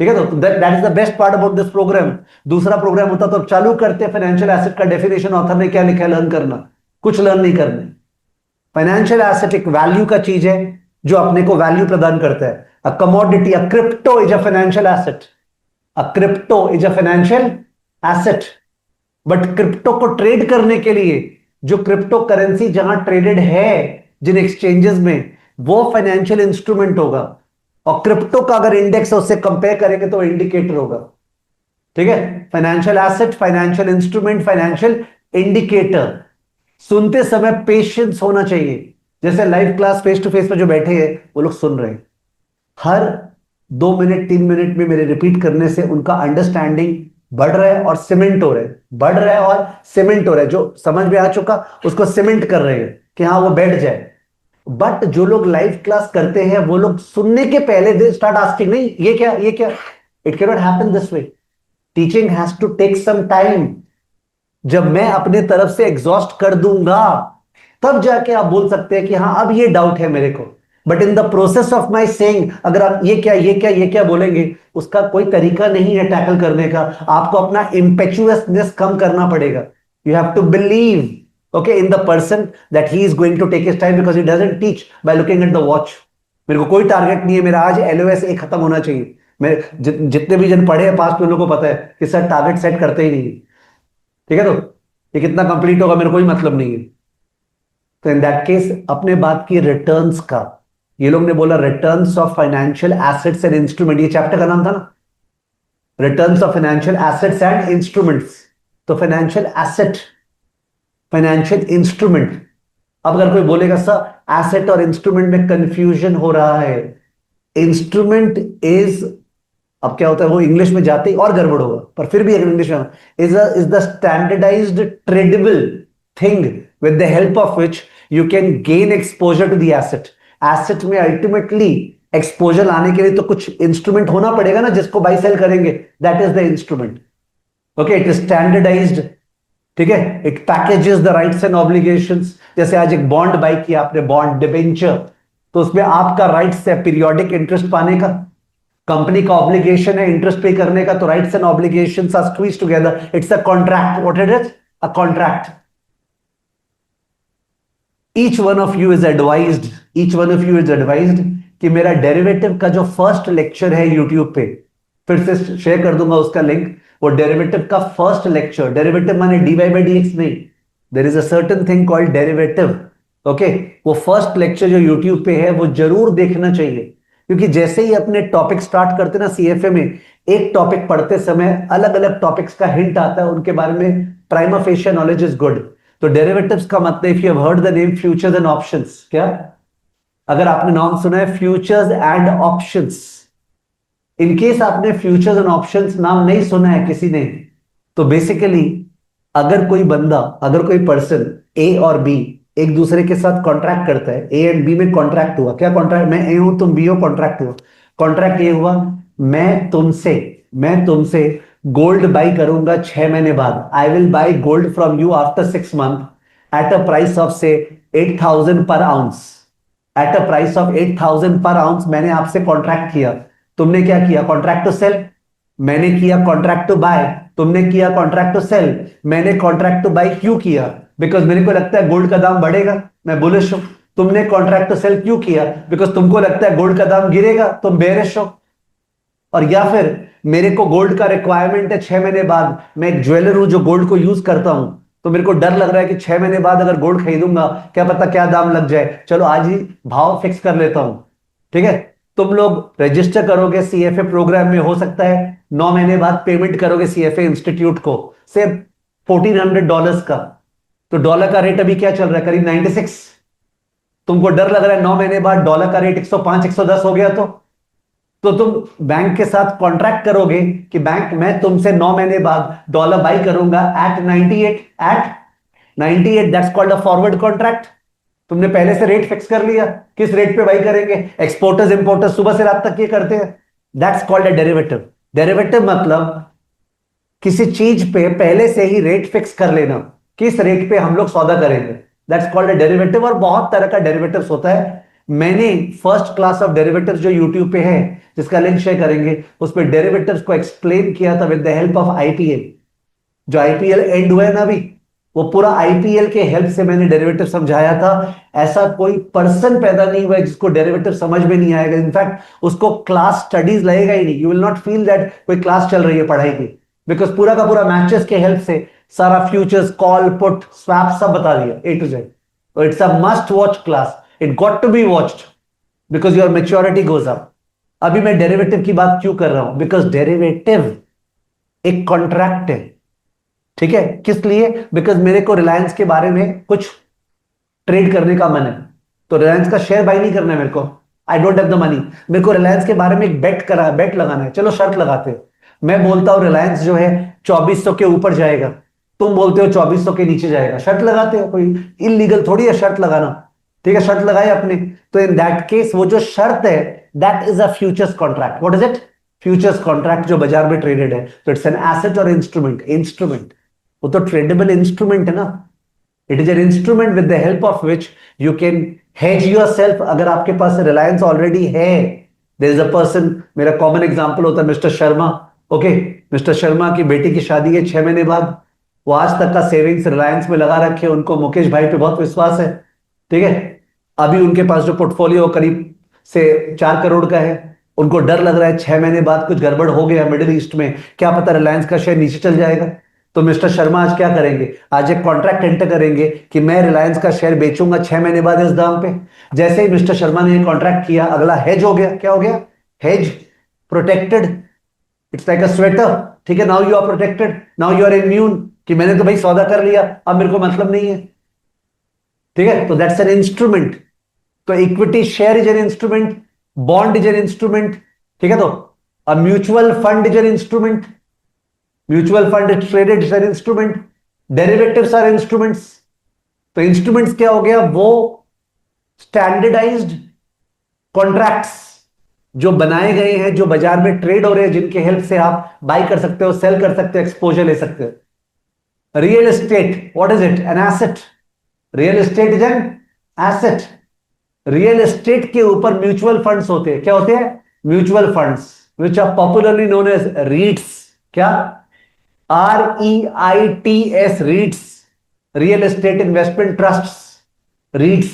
ठीक है। तो that is the best part about this programme. दूसरा प्रोग्राम होता तो अब चालू करते फाइनेंशियल एसेट का डेफिनेशन, ऑथर ने क्या लिखा है लर्न करना, कुछ लर्न नहीं करना। फाइनेंशियल एसेट एक वैल्यू का चीज है जो अपने को वैल्यू प्रदान करता है। A commodity, a crypto is a financial asset, a crypto is a financial asset. But crypto को ट्रेड करने के लिए जो क्रिप्टो करेंसी जहां ट्रेडेड है जिन एक्सचेंजेस में, वो फाइनेंशियल इंस्ट्रूमेंट होगा। और क्रिप्टो का अगर इंडेक्स है उससे कंपेयर करेंगे तो इंडिकेटर होगा, ठीक है। Financial asset, financial instrument, financial indicator. सुनते समय पेशेंस होना चाहिए। जैसे live class face to face पे जो बैठे हैं वो लोग सुन रहे हैं, हर 2 मिनट 3 मिनट में मेरे रिपीट करने से उनका अंडरस्टैंडिंग बढ़ रहा है और सीमेंट हो रहा है, बढ़ रहा है और सीमेंट हो रहा है। जो समझ में आ चुका उसको सीमेंट कर रहे हैं कि हाँ वो बैठ जाए। बट जो लोग लाइव क्लास करते हैं वो लोग सुनने के पहले दे स्टार्ट आस्किंग, नहीं ये क्या, ये क्या। It can not happen this way. Teaching has to take some time. जब मैं अपने तरफ से एग्जॉस्ट कर दूंगा तब जाके आप बोल सकते हैं कि हाँ अब ये डाउट है मेरे को। But in the process of my saying, अगर आप ये क्या, ये क्या, ये क्या बोलेंगे, उसका कोई तरीका नहीं है टैकल करने का। आपको अपना इम्पेचुअसनेस कम करना पड़ेगा। You have to believe okay in the person that he is going to take his time, because he doesn't teach by looking at the watch. मेरे को कोई टारगेट नहीं है, मेरा आज LOS A खत्म होना चाहिए। मैं जितने भी जन पढ़े हैं पास्ट में, उन लोगों को पता है कि सर टारगेट सेट करते ही नहीं, ठीक है। तो ये कितना कंप्लीट होगा मेरे कोई मतलब नहीं है। तो इन दैट केस अपने बात की रिटर्न्स का, ये लोग ने बोला returns of financial assets and instrument, ये चैप्टर का नाम था ना, returns of financial assets and instruments. तो फाइनेंशियल एसेट, फाइनेंशियल इंस्ट्रूमेंट। अब अगर कोई बोलेगा सर एसेट और इंस्ट्रूमेंट में कंफ्यूजन हो रहा है, इंस्ट्रूमेंट इज, अब क्या होता है वो इंग्लिश में जाते ही और गड़बड़ होगा, पर फिर भी अगर इंग्लिश में is the standardised tradable thing with the help of which you can gain exposure to the asset. Asset में अल्टीमेटली एक्सपोजर लाने के लिए तो कुछ इंस्ट्रूमेंट होना पड़ेगा ना, जिसको बाई सेल करेंगे, that is the instrument. Okay, it is standardised, ठीक है, it packages the rights and obligations. जैसे आज एक बॉन्ड बाई किया आपने, बॉन्ड डिबेंचर, तो उसमें आपका राइट्स है पीरियोडिक इंटरेस्ट पाने का, कंपनी का ऑब्लिगेशन है इंटरेस्ट पे करने का, तो rights and obligations are squeezed together, it's a contract. What it is? A contract. Each one of you is advised, each one of you is advised कि मेरा डेरिवेटिव का जो फर्स्ट लेक्चर है यूट्यूब पे, फिर से शेयर कर दूंगा उसका लिंक, वो डेरिवेटिव का फर्स्ट लेक्चर, डेरिवेटिव माने dy by dx नहीं, there is a certain thing called derivative. Okay, वो फर्स्ट लेक्चर जो यूट्यूब पे है वो जरूर देखना चाहिए, क्योंकि जैसे ही अपने टॉपिक स्टार्ट करते ना सीएफए में, एक टॉपिक पढ़ते समय अलग अलग टॉपिक्स का हिंट आता है, उनके बारे में prima fascia knowledge is good. तो डेरिवेटिव्स का मतलब, if you have heard the name futures and options, क्या अगर आपने नाम सुना है futures and options, in case आपने फ्यूचर्स एंड ऑप्शंस नाम नहीं सुना है किसी ने, तो बेसिकली अगर कोई बंदा, अगर कोई पर्सन ए और बी एक दूसरे के साथ कॉन्ट्रैक्ट करता है, ए एंड बी में कॉन्ट्रैक्ट हुआ, क्या कॉन्ट्रैक्ट, मैं ए हूं तुम बी हो, कॉन्ट्रैक्ट हुआ, कॉन्ट्रैक्ट ये हुआ, मैं तुमसे गोल्ड बाई करूंगा 6 महीने बाद, I will by gold from you after 6 month at a price of से 8,000 पर ounce, at a price of 8,000 पर आउंस मैंने आपसे कॉन्ट्रैक्ट किया। तुमने क्या किया? Contract to sell. मैंने किया कॉन्ट्रैक्ट टू बाय, तुमने किया कॉन्ट्रैक्ट टू सेल। मैंने कॉन्ट्रैक्ट टू बाय क्यों किया? बिकॉज मेरे को लगता है गोल्ड का दाम बढ़ेगा, मैं बुलिश हूं। तुमने कॉन्ट्रैक्ट टू सेल क्यों किया? बिकॉज तुमको लगता है गोल्ड का दाम गिरेगा, तुम बेरिश हो। और या फिर मेरे को गोल्ड का रिक्वायरमेंट है 6 महीने बाद, मैं एक ज्वेलर हूं जो गोल्ड को यूज करता हूं, तो मेरे को डर लग रहा है कि 6 महीने बाद अगर गोल्ड खरीदूंगा क्या पता क्या दाम लग जाए, चलो आज ही भाव फिक्स कर लेता हूं। ठीक है, तुम लोग रजिस्टर करोगे सीएफए प्रोग्राम में, हो सकता है 9 महीने बाद पेमेंट करोगे सीएफए इंस्टीट्यूट को, सिर्फ $1,400 का। तो डॉलर का रेट अभी क्या चल रहा है? करीब 96। तुमको डर लग रहा है 9 महीने बाद डॉलर का रेट 105 110 हो गया, तो तुम बैंक के साथ कॉन्ट्रैक्ट करोगे कि बैंक मैं तुमसे 9 महीने बाद डॉलर बाई करूंगा at 98, that's called a forward contract. तुमने पहले से रेट फिक्स कर लिया, किस रेट पे बाई करेंगे। एक्सपोर्टर्स इंपोर्टर्स सुबह से रात तक ये करते हैं, that's called a derivative. Derivative मतलब किसी चीज पे पहले से ही रेट फिक्स कर लेना, किस रेट पे हम लोग सौदा करेंगे, दैट्स कॉल्ड अ डेरिवेटिव। और बहुत तरह का डेरिवेटिव्स होता है। मैंने फर्स्ट क्लास ऑफ डेरिवेटिव्स जो यूट्यूब पे है, जिसका लिंक शेयर करेंगे, उसमें डेरिवेटिव्स को एक्सप्लेन किया था with the help of IPL. जो आईपीएल एंड हुआ है ना अभी, वो पूरा आईपीएल के हेल्प से मैंने डेरिवेटिव समझाया था। ऐसा कोई पर्सन पैदा नहीं हुआ है जिसको डेरिवेटिव समझ में नहीं आएगा। इनफैक्ट उसको क्लास स्टडीज लगेगा ही नहीं, you will not feel that कोई क्लास चल रही है पढ़ाई की, बिकॉज पूरा का पूरा मैचेस के हेल्प से सारा फ्यूचर्स, कॉल, पुट, स्वैप सब बता दिया ए टू जेड। तो it's a must watch class, it got to be watched because your maturity goes up. अभी मैं डेरिवेटिव की बात क्यों कर रहा हूं? बिकॉज डेरिवेटिव एक कॉन्ट्रैक्ट है, ठीक है। किस लिए? बिकॉज मेरे को रिलायंस के बारे में कुछ ट्रेड करने का मन है, तो रिलायंस का शेयर बाई नहीं करना है मेरे को, I don't have the money. मेरे को रिलायंस के बारे में एक बेट लगाना है, चलो शर्त लगाते हैं। मैं बोलता हूं रिलायंस जो है 2400 के ऊपर जाएगा, तुम बोलते हो 2400 के नीचे जाएगा, शर्त लगाते हो। कोई इलीगल थोड़ी है शर्त लगाना, ठीक है, शर्त लगाए अपने। तो इन दैट केस वो जो शर्त है, that is a futures contract. What is it? Futures contract जो बाजार में ट्रेडेड है। तो इट्स एन एसेट और इंस्ट्रूमेंट। इंस्ट्रूमेंट वो तो ट्रेडेबल इंस्ट्रूमेंट है ना। It is an instrument with the help of which you can hedge yourself. अगर आपके पास रिलायंस ऑलरेडी है, देयर इज अ पर्सन, मेरा कॉमन एग्जांपल होता है mister Sharma. Okay, mister Sharma की बेटी की शादी है 6 महीने बाद, वो आज तक का सेविंग्स रिलायंस में लगा रखे, उनको मुकेश भाई पे बहुत विश्वास है, ठीक है। अभी उनके पास जो पोर्टफोलियो करीब से 4 करोड़ का है, उनको डर लग रहा है 6 महीने बाद कुछ गड़बड़ हो गया मिडिल ईस्ट में, क्या पता रिलायंस का शेयर नीचे चल जाएगा। तो मिस्टर शर्मा आज क्या करेंगे? आज एक कॉन्ट्रैक्ट एंटर करेंगे कि मैं रिलायंस का शेयर बेचूंगा 6 महीने बाद इस दाम पे। जैसे ही मिस्टर शर्मा ने कॉन्ट्रैक्ट किया, अगला हेज हो गया। क्या हो गया? Hedge, protected. It's like a sweater, ठीक है, now you are protected, now you are immune, कि मैंने तो भाई सौदा कर लिया, अब मेरे को मतलब नहीं है, ठीक है, तो दैट्स एन इंस्ट्रूमेंट। तो equity share is an instrument, bond is an instrument, ठीक है, तो a mutual fund is an instrument, mutual fund is traded is an instrument, derivatives are instruments. तो इंस्ट्रूमेंट्स क्या हो गया, वो स्टैंडर्डाइज्ड कॉन्ट्रैक्ट्स जो बनाए गए हैं, जो बाजार में ट्रेड हो रहे हैं, जिनके हेल्प से आप बाई कर सकते हो, सेल कर सकते हो, एक्सपोजर ले सकते हो। Real estate, what is it, an asset, real estate is an asset. Real estate के ऊपर म्यूचुअल फंड्स होते हैं, क्या होते हैं, mutual funds, which are popularly known as REITs, क्या, REITs, REITs, real estate investment trust, REITs.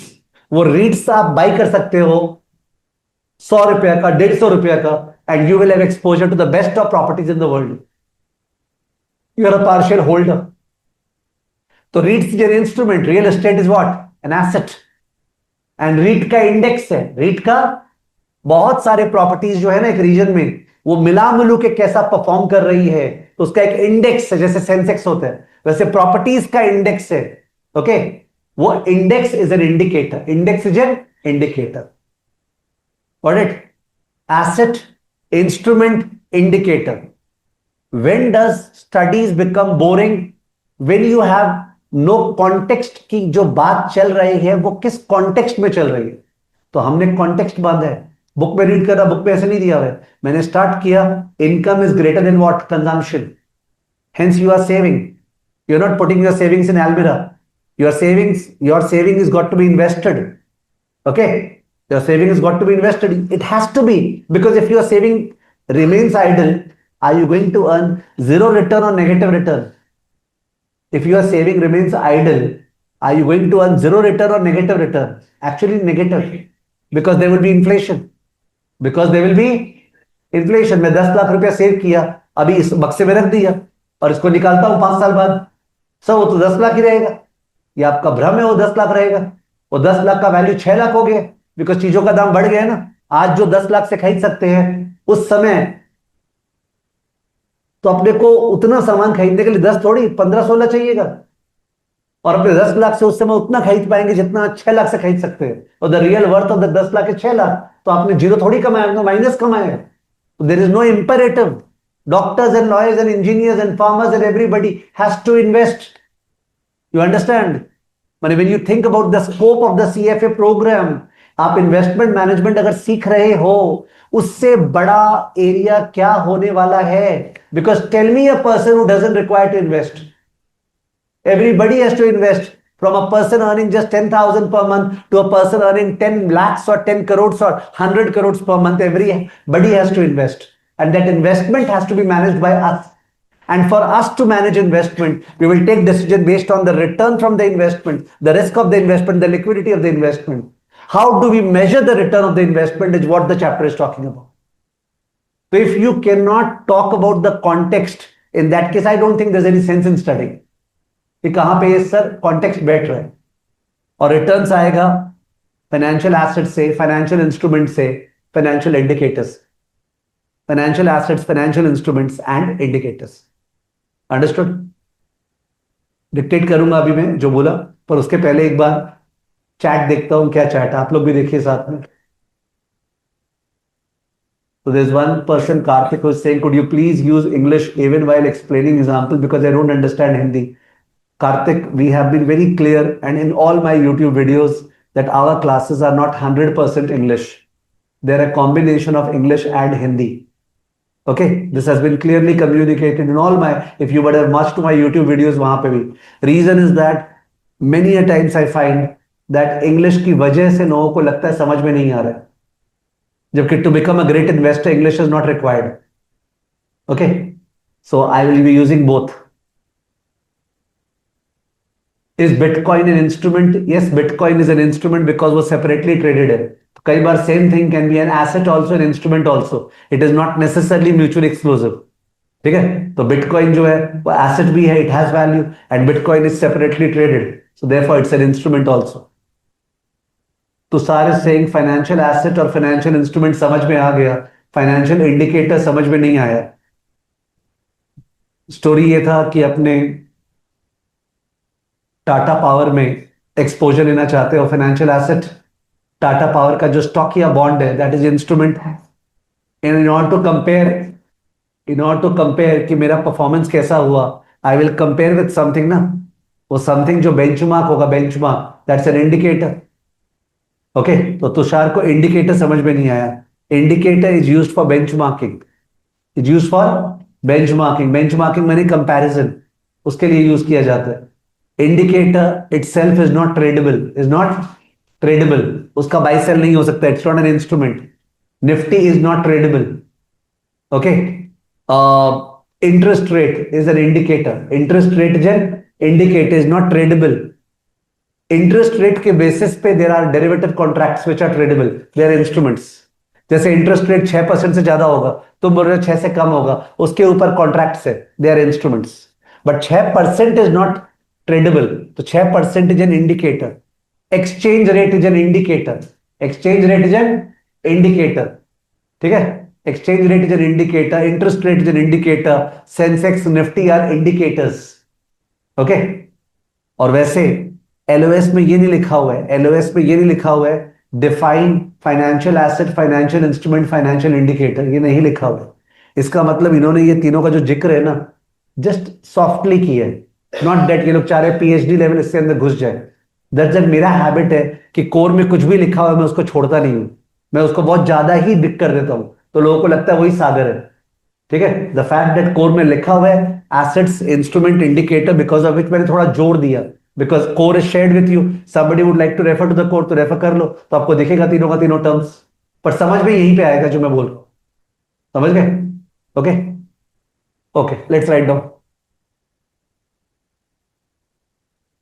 वो REITs आप बाई कर सकते हो 100 रुपया का, 150 रुपया का, and you will have exposure to the best of properties in the world, you are a partial holder. तो REITs is an instrument, real estate is what, an asset, and REIT का index है, रीट का बहुत सारे properties जो है ना एक रीजन में, वो मिला मिलू के कैसा परफॉर्म कर रही है, तो उसका एक इंडेक्स है, जैसे सेंसेक्स होता है वैसे प्रॉपर्टीज का इंडेक्स है, ओके, वो index is an indicator, index is an indicator, what it, asset, instrument, indicator. when does studies become boring, when you have no context की जो बात चल रही है वो किस कॉन्टेक्स्ट में चल रही है। तो हमने कॉन्टेक्स्ट बांधा है, बुक में रीड कर रहा, बुक में ऐसे नहीं दिया हुआ है, मैंने स्टार्ट किया, income is greater than what, consumption, hence you are saving, you are not putting your savings in almirah, your saving is got to be invested, okay, your saving has got to be invested, it has to be, because if your saving remains idle, are you going to earn zero return or negative return? If your saving remains idle, are you going to earn zero return or negative return? Actually negative, because there will be inflation, because there will be inflation। मैं 10 लाख रुपया save किया, अभी इस बक्से में रख दिया और इसको निकालता हूं 5 साल बाद, सर वो तो 10 लाख ही रहेगा, ये आपका भ्रम है, वो 10 लाख रहेगा, वो 10 लाख का वैल्यू 6 लाख हो गया, बिकॉज चीजों का दाम बढ़ गया ना। आज जो 10 लाख से खरीद सकते हैं, उस समय तो अपने को उतना सामान खरीदने के लिए 10 थोड़ी 15-16 चाहिएगा, और अपने 10 लाख से उस समय उतना खरीद पाएंगे जितना 6 लाख से खरीद सकते हैं, और the real worth of the 10 lakh है 6 लाख, तो आपने जीरो थोड़ी कमाया, माइनस कमाया। There is no imperative, doctors and lawyers and engineers and farmers and everybody has to invest, you understand. माने when you think about the scope of the CFA program, आप investment management अगर सीख रहे हो, उससे बड़ा area क्या होने वाला है, because tell me a person who doesn't require to invest, everybody has to invest, from a person earning just 10,000 per month to a person earning 10 lakhs or 10 crores or 100 crores per month, everybody has to invest, and that investment has to be managed by us. And for us to manage investment, we will take decision based on the return from the investment, the risk of the investment, the liquidity of the investment. How do we measure the return of the investment is what the chapter is talking about. So if you cannot talk about the context, in that case, I don't think there's any sense in studying. कि कहां पे sir context बैठ रहा है, और returns आएगा financial asset से, financial instrument से, financial indicators, financial assets, financial instruments and indicators. Understood? Dictate करूंगा अभी मैं जो बोला, पर उसके पहले एक बार चैट देखता हूं, क्या चैट, आप लोग भी देखिए साथ में। So there's one person, Karthik, who's saying, could you please use English even while explaining example, because I don't understand Hindi. Karthik, we have been very clear, and in all my YouTube videos, that our classes are not 100% English. They're a combination of English and Hindi. Okay, this has been clearly communicated in all my, if you would have watched my YouTube videos, wahan pe bhi. Reason is that many a times I find that English की वजह से लोगों को लगता है समझ में नहीं आ रहा है, जबकि to become a great investor, English is not required. Okay, so I will be using both. Is Bitcoin an instrument? Yes, Bitcoin is an instrument because वो separately traded है. कई बार same thing can be an asset also, an instrument also. It is not necessarily mutually exclusive. ठीक है, तो Bitcoin जो है वो asset भी है, it has value, and Bitcoin is separately traded, so therefore it's an instrument also. तो सारे सेइंग फाइनेंशियल एसेट और फाइनेंशियल इंस्ट्रूमेंट समझ में आ गया, फाइनेंशियल इंडिकेटर समझ में नहीं आया, स्टोरी ये था कि अपने टाटा पावर में एक्सपोजर लेना चाहते हो, फाइनेंशियल एसेट, टाटा पावर का जो स्टॉक या बॉन्ड है, that is instrument. In order to compare, कि मेरा परफॉर्मेंस कैसा हुआ, I will compare with something ना, वो समथिंग जो बेंचमार्क होगा, benchmark that's an indicator. Okay, तो तुषार को इंडिकेटर समझ में नहीं आया। Indicator is used for benchmarking, is used for benchmarking. Benchmarking माने कंपैरिजन, उसके लिए यूज किया जाता है। Indicator itself is not tradable, उसका बाय सेल नहीं हो सकता, it's not an instrument. Nifty is not tradable. Okay, interest rate is an indicator, interest rate is an indicator, is not tradable. Interest rate के basis पे there are derivative contracts which are tradable, they are instruments. जैसे interest rate 6% से ज्यादा होगा, तुम बोल रहे हो 6 से कम होगा, उसके ऊपर कॉन्ट्रैक्ट्स है, they are instruments. But 6% is not tradable, तो 6% is an indicator. Exchange rate is an indicator, exchange rate is an indicator, ठीक है। Exchange rate is an indicator, interest rate is an indicator, Sensex Nifty are indicators. Okay, और वैसे LOS में ये नहीं लिखा हुआ है, एलओएस में ये नहीं लिखा हुआ है define financial asset, financial instrument, financial indicator, ये नहीं लिखा हुआ है। इसका मतलब इन्होंने ये तीनों का जो जिक्र है ना, जस्ट सॉफ्टली किया है, नॉट दैट ये लोग चाह रहे पीएचडी लेवल इसके अंदर घुस जाए। दैट जब मेरा हैबिट है कि कोर में कुछ भी लिखा हुआ है मैं उसको छोड़ता नहीं हूं, मैं उसको बहुत ज्यादा ही दिक कर देता हूं, तो लोगों को लगता है वही सागर है। ठीक है, द फैक्ट दैट कोर में लिखा हुआ है assets instrument indicator, because of which मैंने थोड़ा जोड़ दिया, because core is shared with you, somebody would like to refer to the core, तो रेफर कर लो, तो आपको दिखेगा तीनों का तीनों टर्म्स, पर समझ में यहीं पे आएगा जो मैं बोल रहा हूं। समझ गए? Okay, okay, let's write down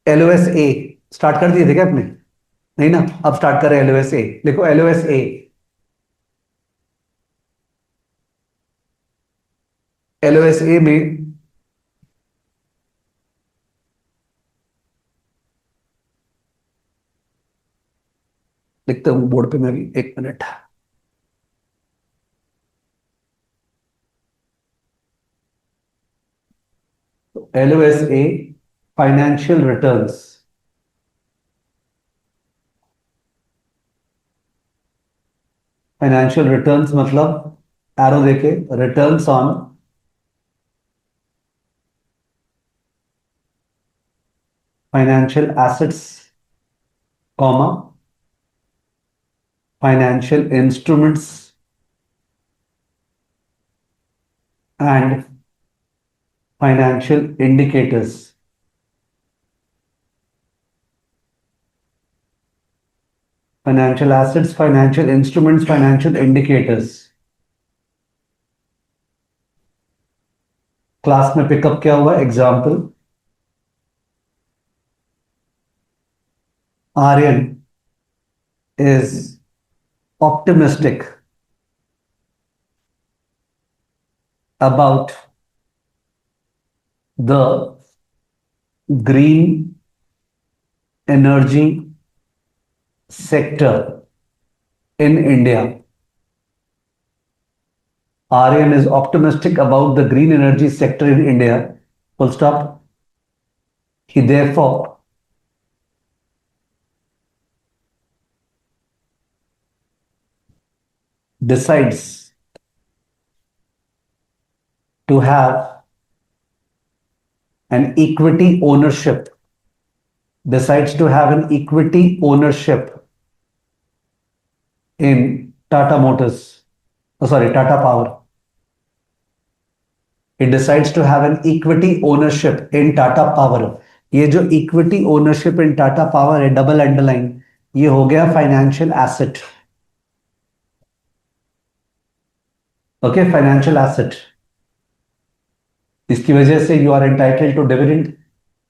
LOS A. Start कर दिए थे क्या आपने? नहीं ना, अब स्टार्ट करें एलओएस ए। लिखो एलओएस ए। एलओएस ए में लिखता हूं बोर्ड पे मैं भी, एक minute. LOS A, financial returns. Financial returns मतलब एरो देके, returns on financial assets, comma financial instruments and financial indicators. Financial assets, financial instruments, financial indicators. Class में पिकअप क्या हुआ? Example, Aryan is optimistic about the green energy sector in India. Aryan is optimistic about the green energy sector in India. Full stop. He therefore decides to have an equity ownership, in Tata Motors, sorry, Tata Power. He decides to have an equity ownership in Tata Power. ये जो equity ownership in Tata power है, double underline, ये हो गया financial asset. Okay, financial asset. इसकी वजह से you are entitled to dividend,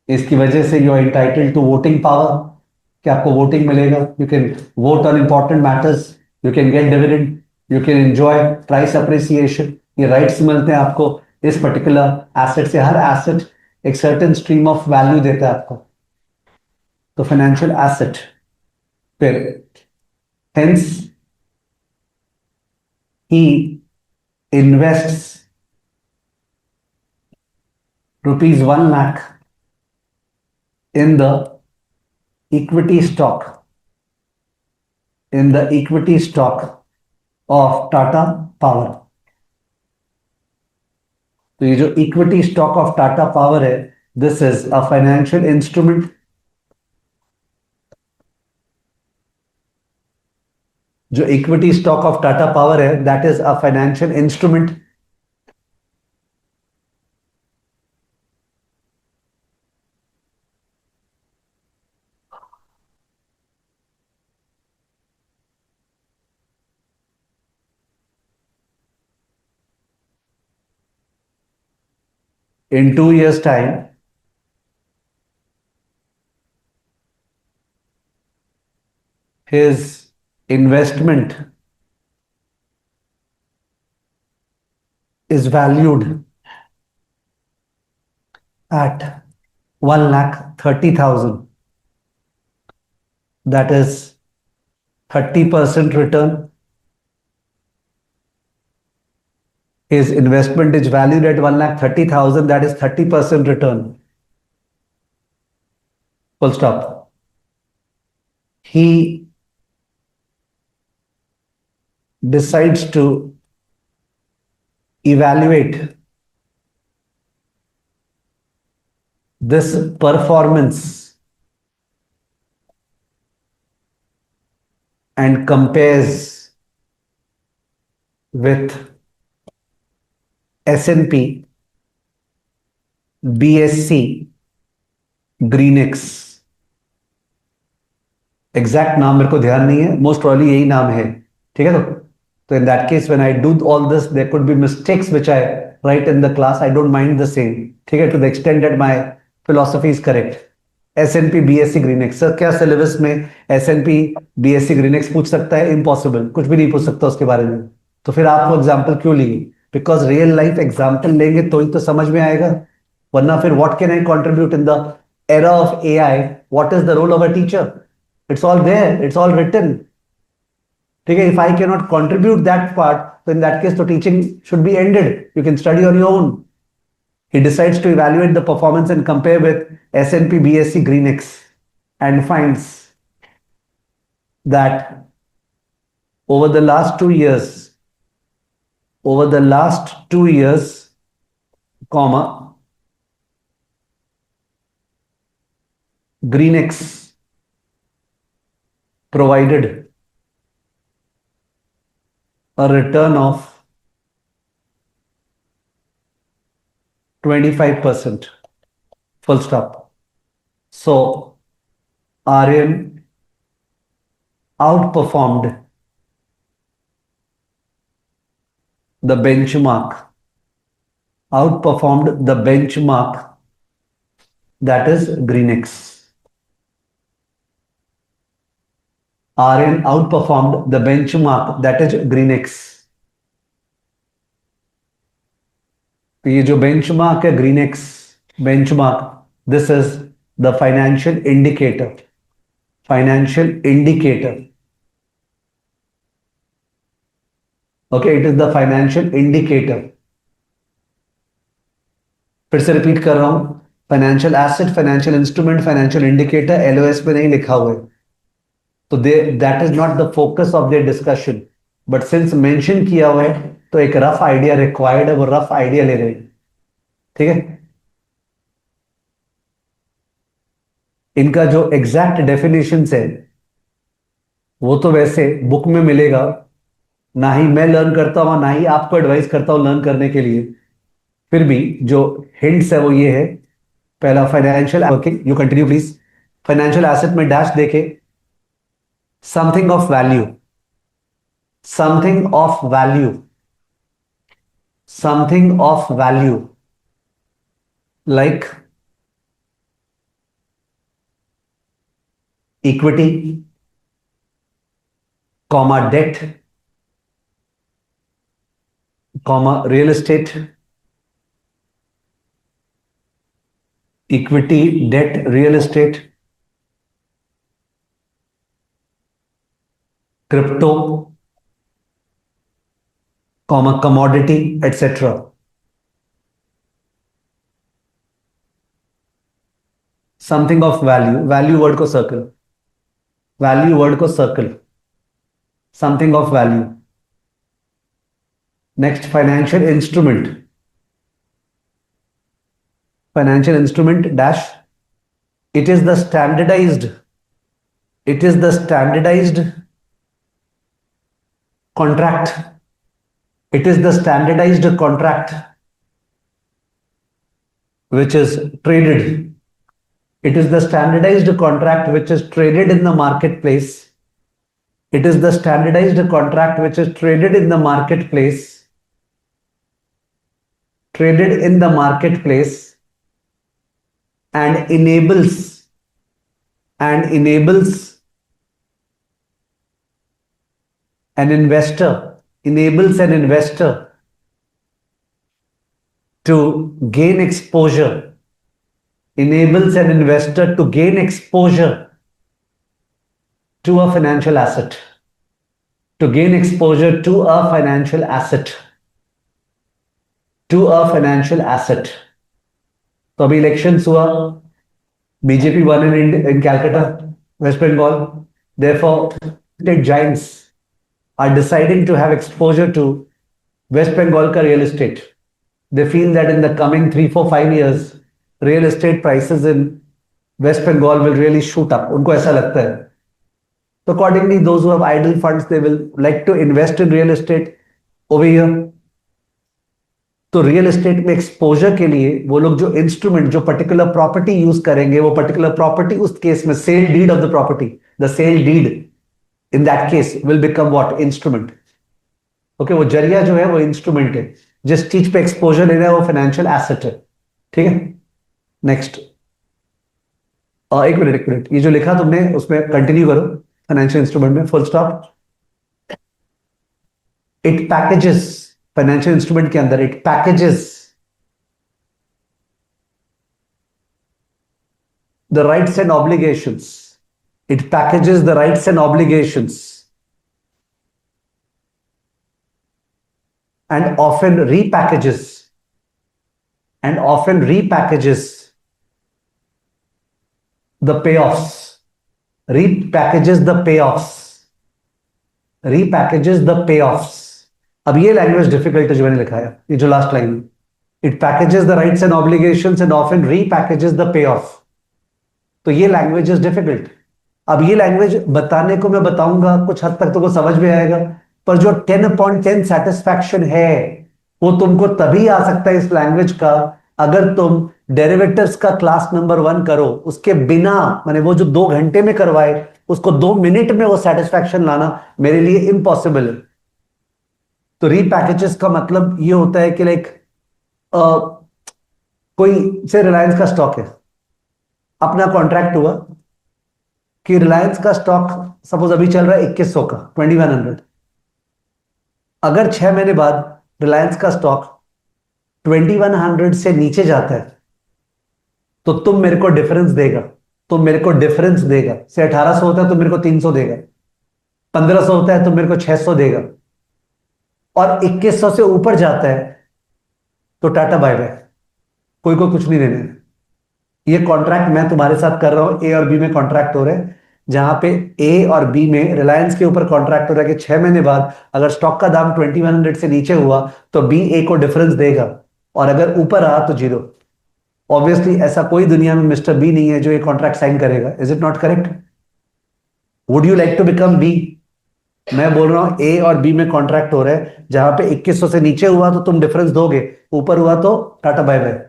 इसकी वजह से you are entitled to voting power, कि आपको वोटिंग मिलेगा, you can vote on important matters, you can get dividend, you can enjoy price appreciation, ये राइट्स मिलते हैं आपको इस पर्टिकुलर एसेट से। हर एसेट एक सर्टेन स्ट्रीम ऑफ वैल्यू देता है आपको, तो फाइनेंशियल एसेट। फिर hence he invests rupees 1 lakh in the equity stock of Tata Power. तो ये जो equity stock of Tata power है, this is a financial instrument. जो equity stock of Tata power है, that is a financial instrument. In 2 years' time, his investment is valued at 1,30,000. That is 30% return. His investment is valued at 1,30,000. That is 30% return. Full stop. He decides to evaluate this performance and compares with S&P, BSE, GreenX. Exact नाम मेरे को ध्यान नहीं है, most probably यही नाम है. ठीक है. तो in that case when I do all this there could be mistakes which I write in the class. I don't mind the same. ठीक है, to the extent that my philosophy is correct. S&P BSE Greenex. Sir क्या syllabus में S&P BSE ग्रीनएक्स पूछ सकता है? Impossible. कुछ भी नहीं पूछ सकता उसके बारे में. तो फिर आपको एग्जाम्पल क्यों लिए? बिकॉज रियल लाइफ एग्जाम्पल लेंगे तो ही तो समझ में आएगा. वरना फिर what can I contribute in the era of AI? What is the role of a teacher? It's all there. It's all written. ठीक है. If I cannot contribute that part, so in that case, the teaching should be ended. You can study on your own. He decides to evaluate the performance and compare with S&P BSE GreenX and finds that over the last 2 years, comma, GreenX provided a return of 25%. Full stop. So Aryan outperformed the benchmark, that is GreenX. Aryan outperformed the benchmark, that is GreenX. तो ये जो benchmark है Greenex benchmark, this is the financial indicator. Okay, it is the financial indicator. फिर से repeat कर रहा हूं. Financial asset, financial instrument, financial indicator LOS पे नहीं लिखा हुआ है. तो that is not the focus of their discussion. But since mention किया हुआ है तो एक रफ आइडिया रिक्वायर्ड है. वो रफ आइडिया ले रहे हैं. ठीक है. इनका जो एग्जैक्ट डेफिनेशन है वो तो वैसे बुक में मिलेगा. ना ही मैं लर्न करता हूं, ना ही आपको एडवाइस करता हूं लर्न करने के लिए. फिर भी जो हिंट्स है वो ये है. पहला financial, okay you continue please. Financial asset में डैश देखे, something of value, something of value, something of value like equity, comma debt, comma real estate, equity, debt, real estate, crypto, comma commodity, etcetera. Something of value, value word को circle, value word को circle, something of value. Next financial instrument, financial instrument dash, it is the standardized, it is the standardized contract, it is the standardized contract which is traded, it is the standardized contract which is traded in the marketplace, it is the standardized contract which is traded in the marketplace, traded in the marketplace, and enables an investor, enables an investor to gain exposure, enables an investor to gain exposure to a financial asset, to gain exposure to a financial asset, to a financial asset। तो अभी elections हुआ, BJP won in Calcutta, West Bengal, therefore the giants are deciding to have exposure to West Bengal ka real estate. They feel that in the coming 3, 4, 5 years, real estate prices in West Bengal will really shoot up. उनको ऐसा लगता है। So accordingly, those who have idle funds, they will like to invest in real estate over here. तो real estate में exposure के लिए वो लोग जो इंस्ट्रूमेंट, जो पर्टिकुलर प्रॉपर्टी यूज करेंगे, वो पर्टिकुलर प्रॉपर्टी उस केस में sale deed of the property, the sale deed in that case will become what, instrument. Okay, वो जरिया जो है वो इंस्ट्रूमेंट है, जिस चीज पे एक्सपोजर ले रहा है वो फाइनेंशियल एसेट है। ठीक है, नेक्स्ट। एक मिनट, ये जो लिखा तुमने उसमें कंटिन्यू करो, फाइनेंशियल इंस्ट्रूमेंट में full stop. It packages, financial instrument के अंदर it packages the rights and obligations, it packages the rights and obligations and often repackages the payoffs, repackages the payoffs। अब ये लैंग्वेज डिफिकल्ट है जो मैंने लिखा है, ये जो last line, it packages the rights and obligations and often repackages the payoff. तो ये लैंग्वेज इज डिफिकल्ट। अब ये लैंग्वेज बताने को मैं बताऊंगा, कुछ हद तक तुमको समझ में आएगा, पर जो 10/10 सेटिस्फैक्शन है वो तुमको तभी आ सकता है इस लैंग्वेज का अगर तुम डेरिवेटिव्स का क्लास नंबर 1 करो। उसके बिना, माने वो जो 2 घंटे में करवाए उसको 2 मिनट में वो सेटिस्फैक्शन लाना मेरे लिए इम्पॉसिबल है। तो रीपैकेजेस का मतलब ये होता है कि लाइक कोई से रिलायंस का स्टॉक है, अपना कॉन्ट्रैक्ट हुआ कि रिलायंस का स्टॉक सपोज अभी चल रहा है 2100 का, 2100। अगर 6 महीने बाद रिलायंस का स्टॉक 2100 से नीचे जाता है तो तुम मेरे को डिफरेंस देगा, से 1800 होता है तो मेरे को 300 देगा, 1500 होता है तो मेरे को 600 देगा, और 2100 से ऊपर जाता है तो टाटा बाय बाय, कोई को कुछ नहीं देना है। ये कॉन्ट्रैक्ट मैं तुम्हारे साथ कर रहा हूं, ए और बी में कॉन्ट्रैक्ट हो रहे हैं, जहां पे ए और बी में रिलायंस के ऊपर कॉन्ट्रैक्ट हो रहा है कि 6 महीने बाद अगर स्टॉक का दाम 2100 से नीचे हुआ तो बी ए को डिफरेंस देगा, और अगर ऊपर रहा तो 0। ऑब्वियसली ऐसा कोई दुनिया में मिस्टर बी नहीं है जो ये कॉन्ट्रैक्ट साइन करेगा। Is it not correct? Would you like to become B? मैं बोल रहा हूं ए और बी में कॉन्ट्रैक्ट हो रहा है, जहां पे 2100 से नीचे हुआ तो तुम डिफरेंस दोगे, ऊपर हुआ तो tata bye bye.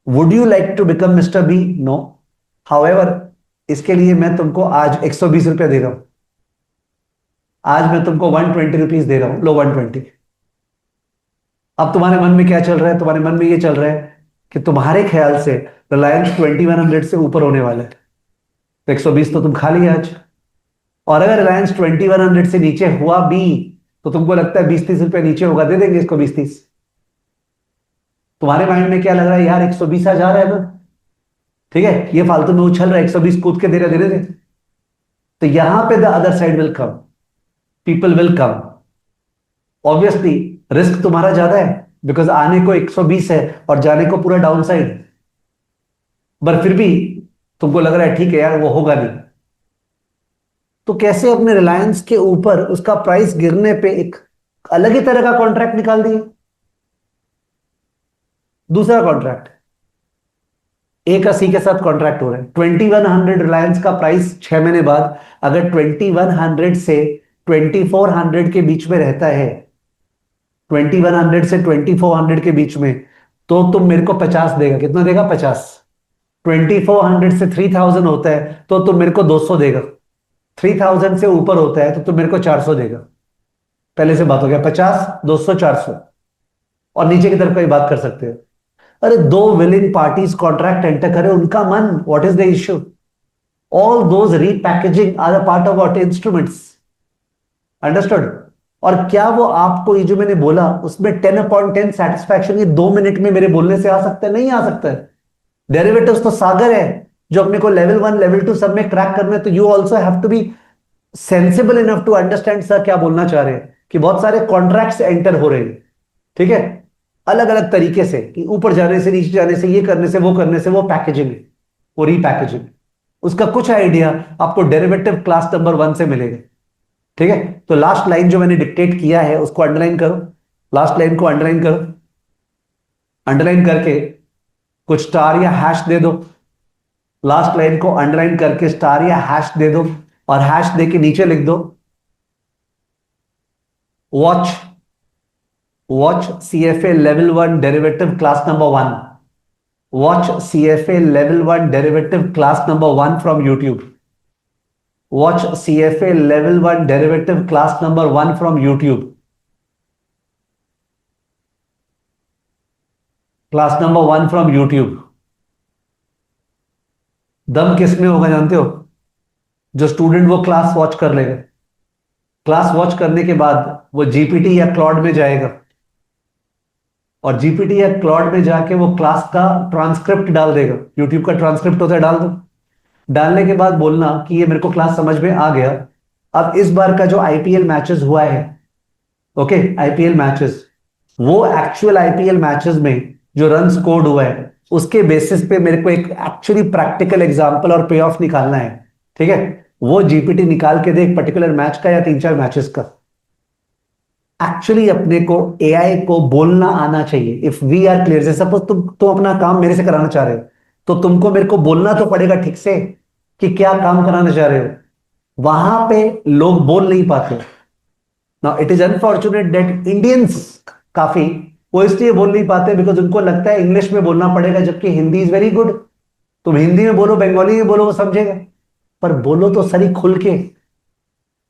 Would you like to become mister B? No. However, इसके लिए मैं तुमको आज 120 रुपया दे रहा हूं, आज मैं तुमको 120 रुपीज दे रहा हूं, लो 120। अब तुम्हारे मन में क्या चल रहा है? तुम्हारे मन में ये चल रहा है कि तुम्हारे ख्याल से रिलायंस 2100 से ऊपर होने वाला है, तो 120 तो तुम खा लिया आज। और अगर रिलायंस 2100 से नीचे हुआ भी तो तुमको लगता है 20-30 रुपए नीचे होगा, दे देंगे इसको 20-30। तुम्हारे माइंड में क्या लग रहा है? यार 120 आज आ रहा है ना, ठीक है, ये फालतू में उछल रहा है, 120 कूद के दे रहे, देने दे। तो यहां पे the other side will come, people will come. Obviously risk तुम्हारा ज्यादा है बिकॉज आने को 120 है और जाने को पूरा डाउन साइड, पर फिर भी तुमको लग रहा है ठीक है यार वो होगा नहीं, तो कैसे अपने रिलायंस के ऊपर उसका प्राइस गिरने पे एक अलग ही तरह का कॉन्ट्रैक्ट निकाल दिए, दूसरा कॉन्ट्रैक्ट। ए का सी के साथ कॉन्ट्रैक्ट हो रहा है 2100 रिलायंस का प्राइस 6 महीने बाद अगर 2100 से 2400 के बीच में रहता है, 2100 से 2400 के बीच में, तो तुम मेरे को 50 देगा। कितना देगा? 50। 2400 से 3000 होता है तो तुम मेरे को 200 देगा। 3000 से ऊपर होता है तो तुम मेरे को 400 देगा। पहले से बात हो गया, 50, 200, 400। और नीचे की तरफ का भी बात कर सकते हैं। अरे दो विलिंग पार्टीज कॉन्ट्रैक्ट एंटर करे, उनका मन, what is the issue? All those repackaging are a part of what instruments. Understood? और क्या वो आपको ये जो मैंने बोला उसमें 10 अपॉन 10 सेटिस्फैक्शन ये 2 मिनट में मेरे बोलने से आ सकता है? नहीं आ सकता है। डेरिवेटिव्स तो सागर है जो अपने को लेवल 1 लेवल 2 सब में क्रैक करना है। तो you also have to be sensible enough to understand sir क्या बोलना चाह रहे हैं, कि बहुत सारे कॉन्ट्रैक्ट्स एंटर हो रहे हैं, ठीक है, अलग अलग तरीके से, कि ऊपर जाने से, नीचे जाने से, ये करने से, वो करने से, वो पैकेजिंग है, वो रीपैकेजिंग। उसका कुछ आइडिया आपको डेरिवेटिव क्लास नंबर 1 से मिलेगा, ठीक है। तो लास्ट लाइन जो मैंने डिक्टेट किया है उसको अंडरलाइन करो, लास्ट लाइन को अंडरलाइन करो, अंडरलाइन करके कुछ स्टार या हैश दे दो। लास्ट लाइन को अंडरलाइन करके स्टार या हैश दे दो, और हैश दे के नीचे लिख दो watch, watch CFA level 1 derivative class number 1, watch CFA level 1 derivative class number 1 from YouTube, watch CFA level 1 derivative class number 1 from YouTube, class number 1 from YouTube. दम किस में होगा जानते हो? जो स्टूडेंट वो क्लास वॉच कर लेगा, क्लास वॉच करने के बाद वो जीपीटी या क्लॉड में जाएगा, और जीपीटी या क्लॉड में जाके वो क्लास का ट्रांसक्रिप्ट डाल देगा। यूट्यूब का ट्रांसक्रिप्ट होता है, डाल दो। डालने के बाद बोलना कि ये मेरे को क्लास समझ में आ गया। अब इस बार का जो आईपीएल मैचेस हुआ है, ओके, आईपीएल मैचेस, वो एक्चुअल आईपीएल मैचेस में जो रन स्कोर्ड हुआ है उसके बेसिस पे मेरे को एक एक्चुअली प्रैक्टिकल एग्जांपल और पे ऑफ निकालना है, ठीक है। वो जीपीटी निकाल के दे एक पर्टिकुलर मैच का या 3-4 मैचेस का। एक्चुअली अपने को एआई को बोलना आना चाहिए। इफ वी आर क्लियर, जैसे सपोज तुम अपना काम मेरे से कराना चाह रहे हो, तो तुमको मेरे को बोलना तो पड़ेगा ठीक से कि क्या काम कराना चाह रहे हो। वहां पे लोग बोल नहीं पाते। Now it is unfortunate that Indians काफी वो इसलिए बोल नहीं पाते बिकॉज उनको लगता है इंग्लिश में बोलना पड़ेगा, जबकि हिंदी इज वेरी गुड। तुम हिंदी में बोलो, बंगाली में बोलो, वो समझेगा, पर बोलो तो सही खुल के।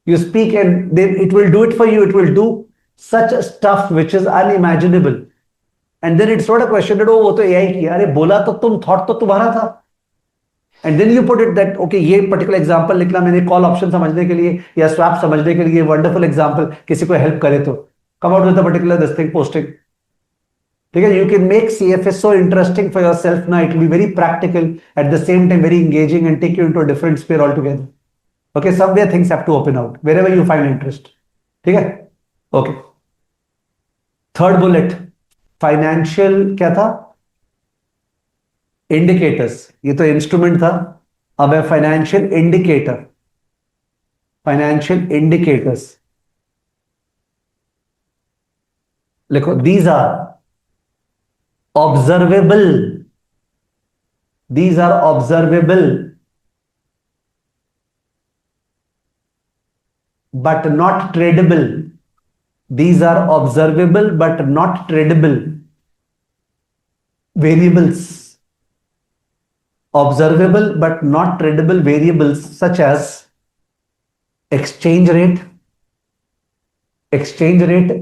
You speak and it will do it for you. It will do such stuff which is unimaginable. And then it's not a question that, oh, वो तो AI किया। अरे बोला तो तुम, थॉट तो तुम्हारा था। And then you put it that, okay, ये particular example निकला मैंने कॉल ऑप्शन समझने के लिए या स्वैप समझने के लिए, वंडरफुल एग्जाम्पल, किसी को हेल्प करे तो come out with a particular this thing posting, ठीक है। You can make CFA so interesting for yourself now. It will be very practical, at the same time very engaging, and take you into a different sphere altogether. Okay, somewhere things have to open out wherever you find interest, ठीक है। Okay, third bullet financial क्या था? Indicators. ये तो instrument था, अब है financial indicator. Financial indicators लिखो, these are observable, these are observable but not tradable. These are observable but not tradable variables. Observable but not tradable variables such as exchange rate,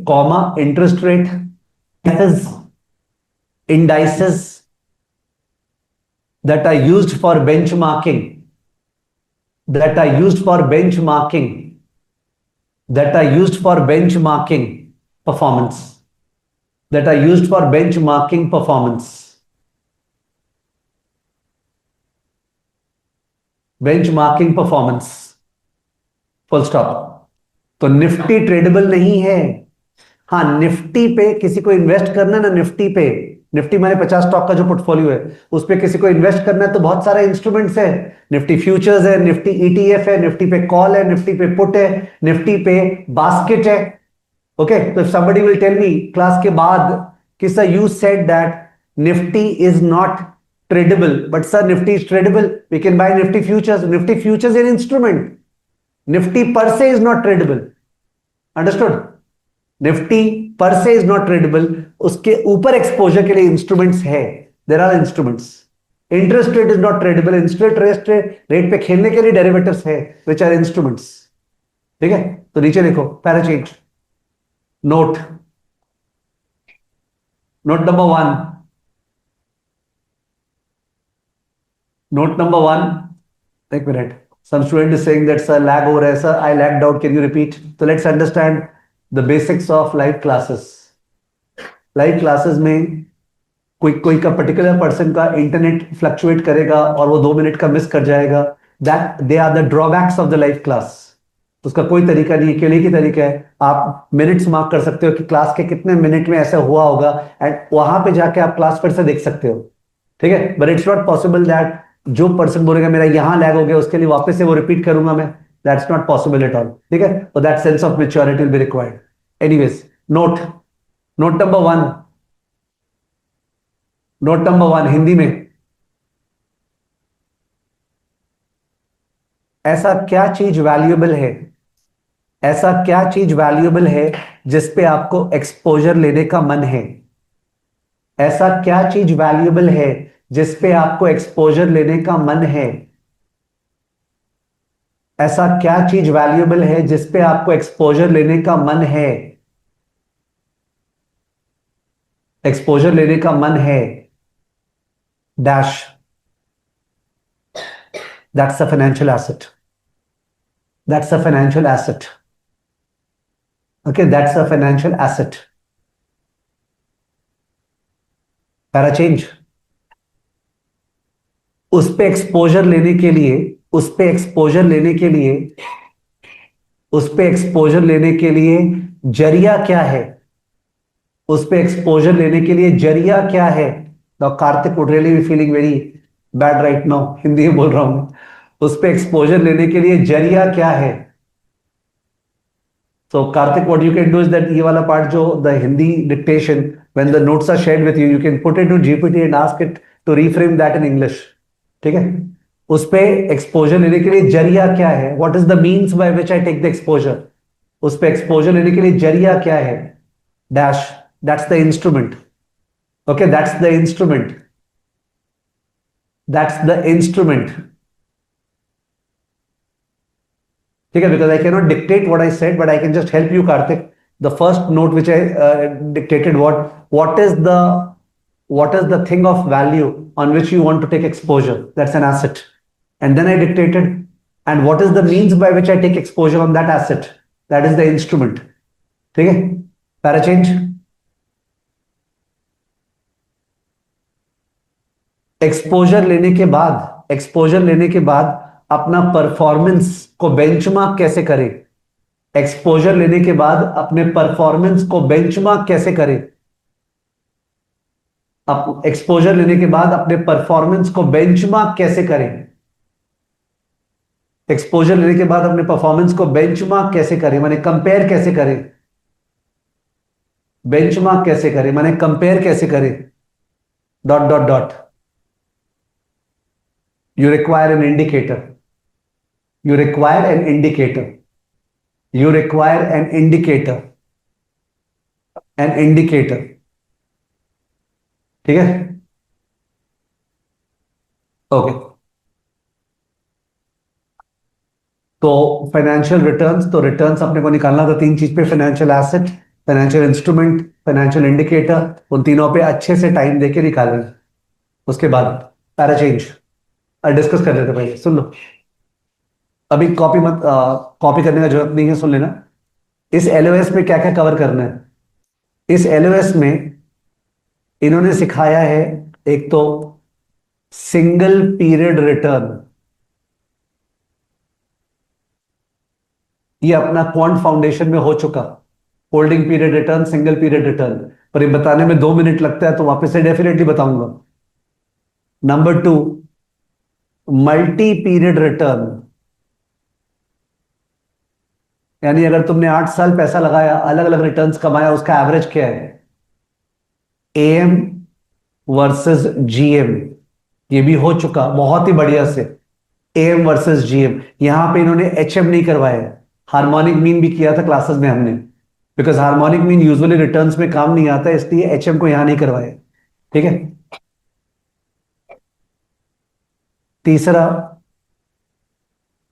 comma, interest rate, indices that are used for benchmarking, that are used for benchmarking, that are used for benchmarking performance, that are used for benchmarking performance, benchmarking performance, full stop। तो Nifty tradable नहीं है। हाँ, Nifty पे किसी को invest करना ना, Nifty पे निफ्टी माने 50 स्टॉक का जो पोर्टफोलियो है, उस पे किसी को इन्वेस्ट करना है तो बहुत सारे इंस्ट्रूमेंट्स है। निफ्टी फ्यूचर्स है, निफ्टी ईटीएफ है, निफ्टी पे कॉल है, निफ्टी पे पुट है, निफ्टी पे बास्केट है। ओके, तो if somebody will tell me class के बाद कि sir you said that Nifty is not tradable, but sir nifty is tradable, we can buy nifty futures. Nifty futures is an instrument, nifty per se is not tradable, understood? Nifty पर से is not tradable, उसके ऊपर exposure के लिए instruments है, there are instruments. Interest rate is not tradable, interest rate पे खेलने के लिए डेरिवेटिव्स है विच आर इंस्ट्रूमेंट्स। ठीक है, तो नीचे देखो para change note, note number 1, note number 1, एक minute, some student is saying that sir lag हो रहा है, sir I lagged out, can you repeat? So let's understand the basics of live classes. Live classes में कोई का particular person का internet fluctuate करेगा और वो 2 मिनट का मिस कर जाएगा, that they are the drawbacks of the live class. उसका कोई तरीका नहीं है, केले की तरीका है, आप मिनट्स मार्क कर सकते हो कि क्लास के कितने मिनट में ऐसा हुआ होगा, एंड वहां पे जाके आप क्लास फिर से देख सकते हो। ठीक है, but it's not possible that जो पर्सन बोलेगा मेरा यहां लैग हो गया उसके लिए वापस से वो रिपीट करूंगा मैं, that's not possible at all. ठीक है, तो that sense of maturity will be required. Anyways, note, note number 1, note number 1 Hindi में, ऐसा क्या चीज वैल्यूएबल है, ऐसा क्या चीज वैल्यूएबल है जिस पे आपको एक्सपोजर लेने का मन है, ऐसा क्या चीज वैल्यूएबल है जिस पे आपको एक्सपोजर लेने का मन है, ऐसा क्या चीज वैल्यूएबल है जिस पे आपको एक्सपोजर लेने का मन है, एक्सपोजर लेने का मन है, dash, that's a financial asset, that's a financial asset. Okay, that's a financial asset. Para change, उस पे एक्सपोजर लेने के लिए, उस पे एक्सपोजर लेने के लिए, उस पे एक्सपोजर लेने के लिए जरिया क्या है, उस पे एक्सपोजर लेने के लिए जरिया क्या है। Now Kartik would really be feeling very bad right now, Hindi में बोल रहा हूं, उस पे एक्सपोजर लेने के लिए जरिया क्या है। So Karthik, what you can do is that ये वाला part जो the Hindi dictation, when the notes are shared with you, you can put it to GPT and ask it to reframe that in English. ठीक है, उस पे exposure लेने के लिए जरिया क्या है, what is the means by which I take the exposure, उस पे एक्सपोजर लेने के लिए जरिया क्या है, dash, that's the instrument. Okay, that's the instrument, that's the instrument. ठीक है, because I can not dictate what I said but I can just help you Karthik. The first note which I dictated, what is the, what is the thing of value on which you want to take exposure, that's an asset, and then I dictated, and what is the means by which I take exposure on that asset, that is the instrument. ठीक है, पैराचेंज, exposure लेने के बाद, exposure लेने के बाद अपना performance को बेंचमार्क कैसे करें, एक्सपोजर लेने के बाद अपने परफॉर्मेंस को बेंचमार्क कैसे करें, आप एक्सपोजर लेने के बाद अपने परफॉर्मेंस को बेंचमार्क कैसे करें, एक्सपोजर लेने के बाद अपने परफॉर्मेंस को बेंचमार्क कैसे करें, माने कंपेयर कैसे करें, बेंचमार्क कैसे करें माने कंपेयर कैसे करें, dot dot dot, you require an indicator, you require an indicator, you require an indicator, N indicator. ठीक है, ओके, तो फाइनेंशियल रिटर्न्स, तो रिटर्न्स अपने को निकालना था 3 चीज पे, financial asset, financial instrument, financial indicator, उन तीनों पे अच्छे से टाइम देके निकालेंगे। उसके बाद पैराचेंज डिस्कस कर लेते, पहले सुन लो, अभी कॉपी मत, कॉपी करने का जरूरत नहीं है, सुन लेना। इस एलओएस में क्या क्या कवर करना है, इस एलओएस में इन्होंने सिखाया है, एक तो सिंगल पीरियड रिटर्न, ये अपना क्वांट फाउंडेशन में हो चुका, holding period return, single period return. पर ये बताने में 2 मिनट लगता है तो वापस से डेफिनेटली बताऊंगा। नंबर 2, मल्टी पीरियड रिटर्न, यानी अगर तुमने 8 साल पैसा लगाया, अलग अलग रिटर्न्स कमाया, उसका एवरेज क्या है? एएम वर्सेस जीएम, ये भी हो चुका बहुत ही बढ़िया से। एएम वर्सेस जीएम, यहां पे इन्होंने एचएम नहीं करवाया, हार्मोनिक मीन भी किया था क्लासेस में हमने, because harmonic mean usually returns में काम नहीं आता, इसलिए एचएम को यहां नहीं करवाया। ठीक है। तीसरा,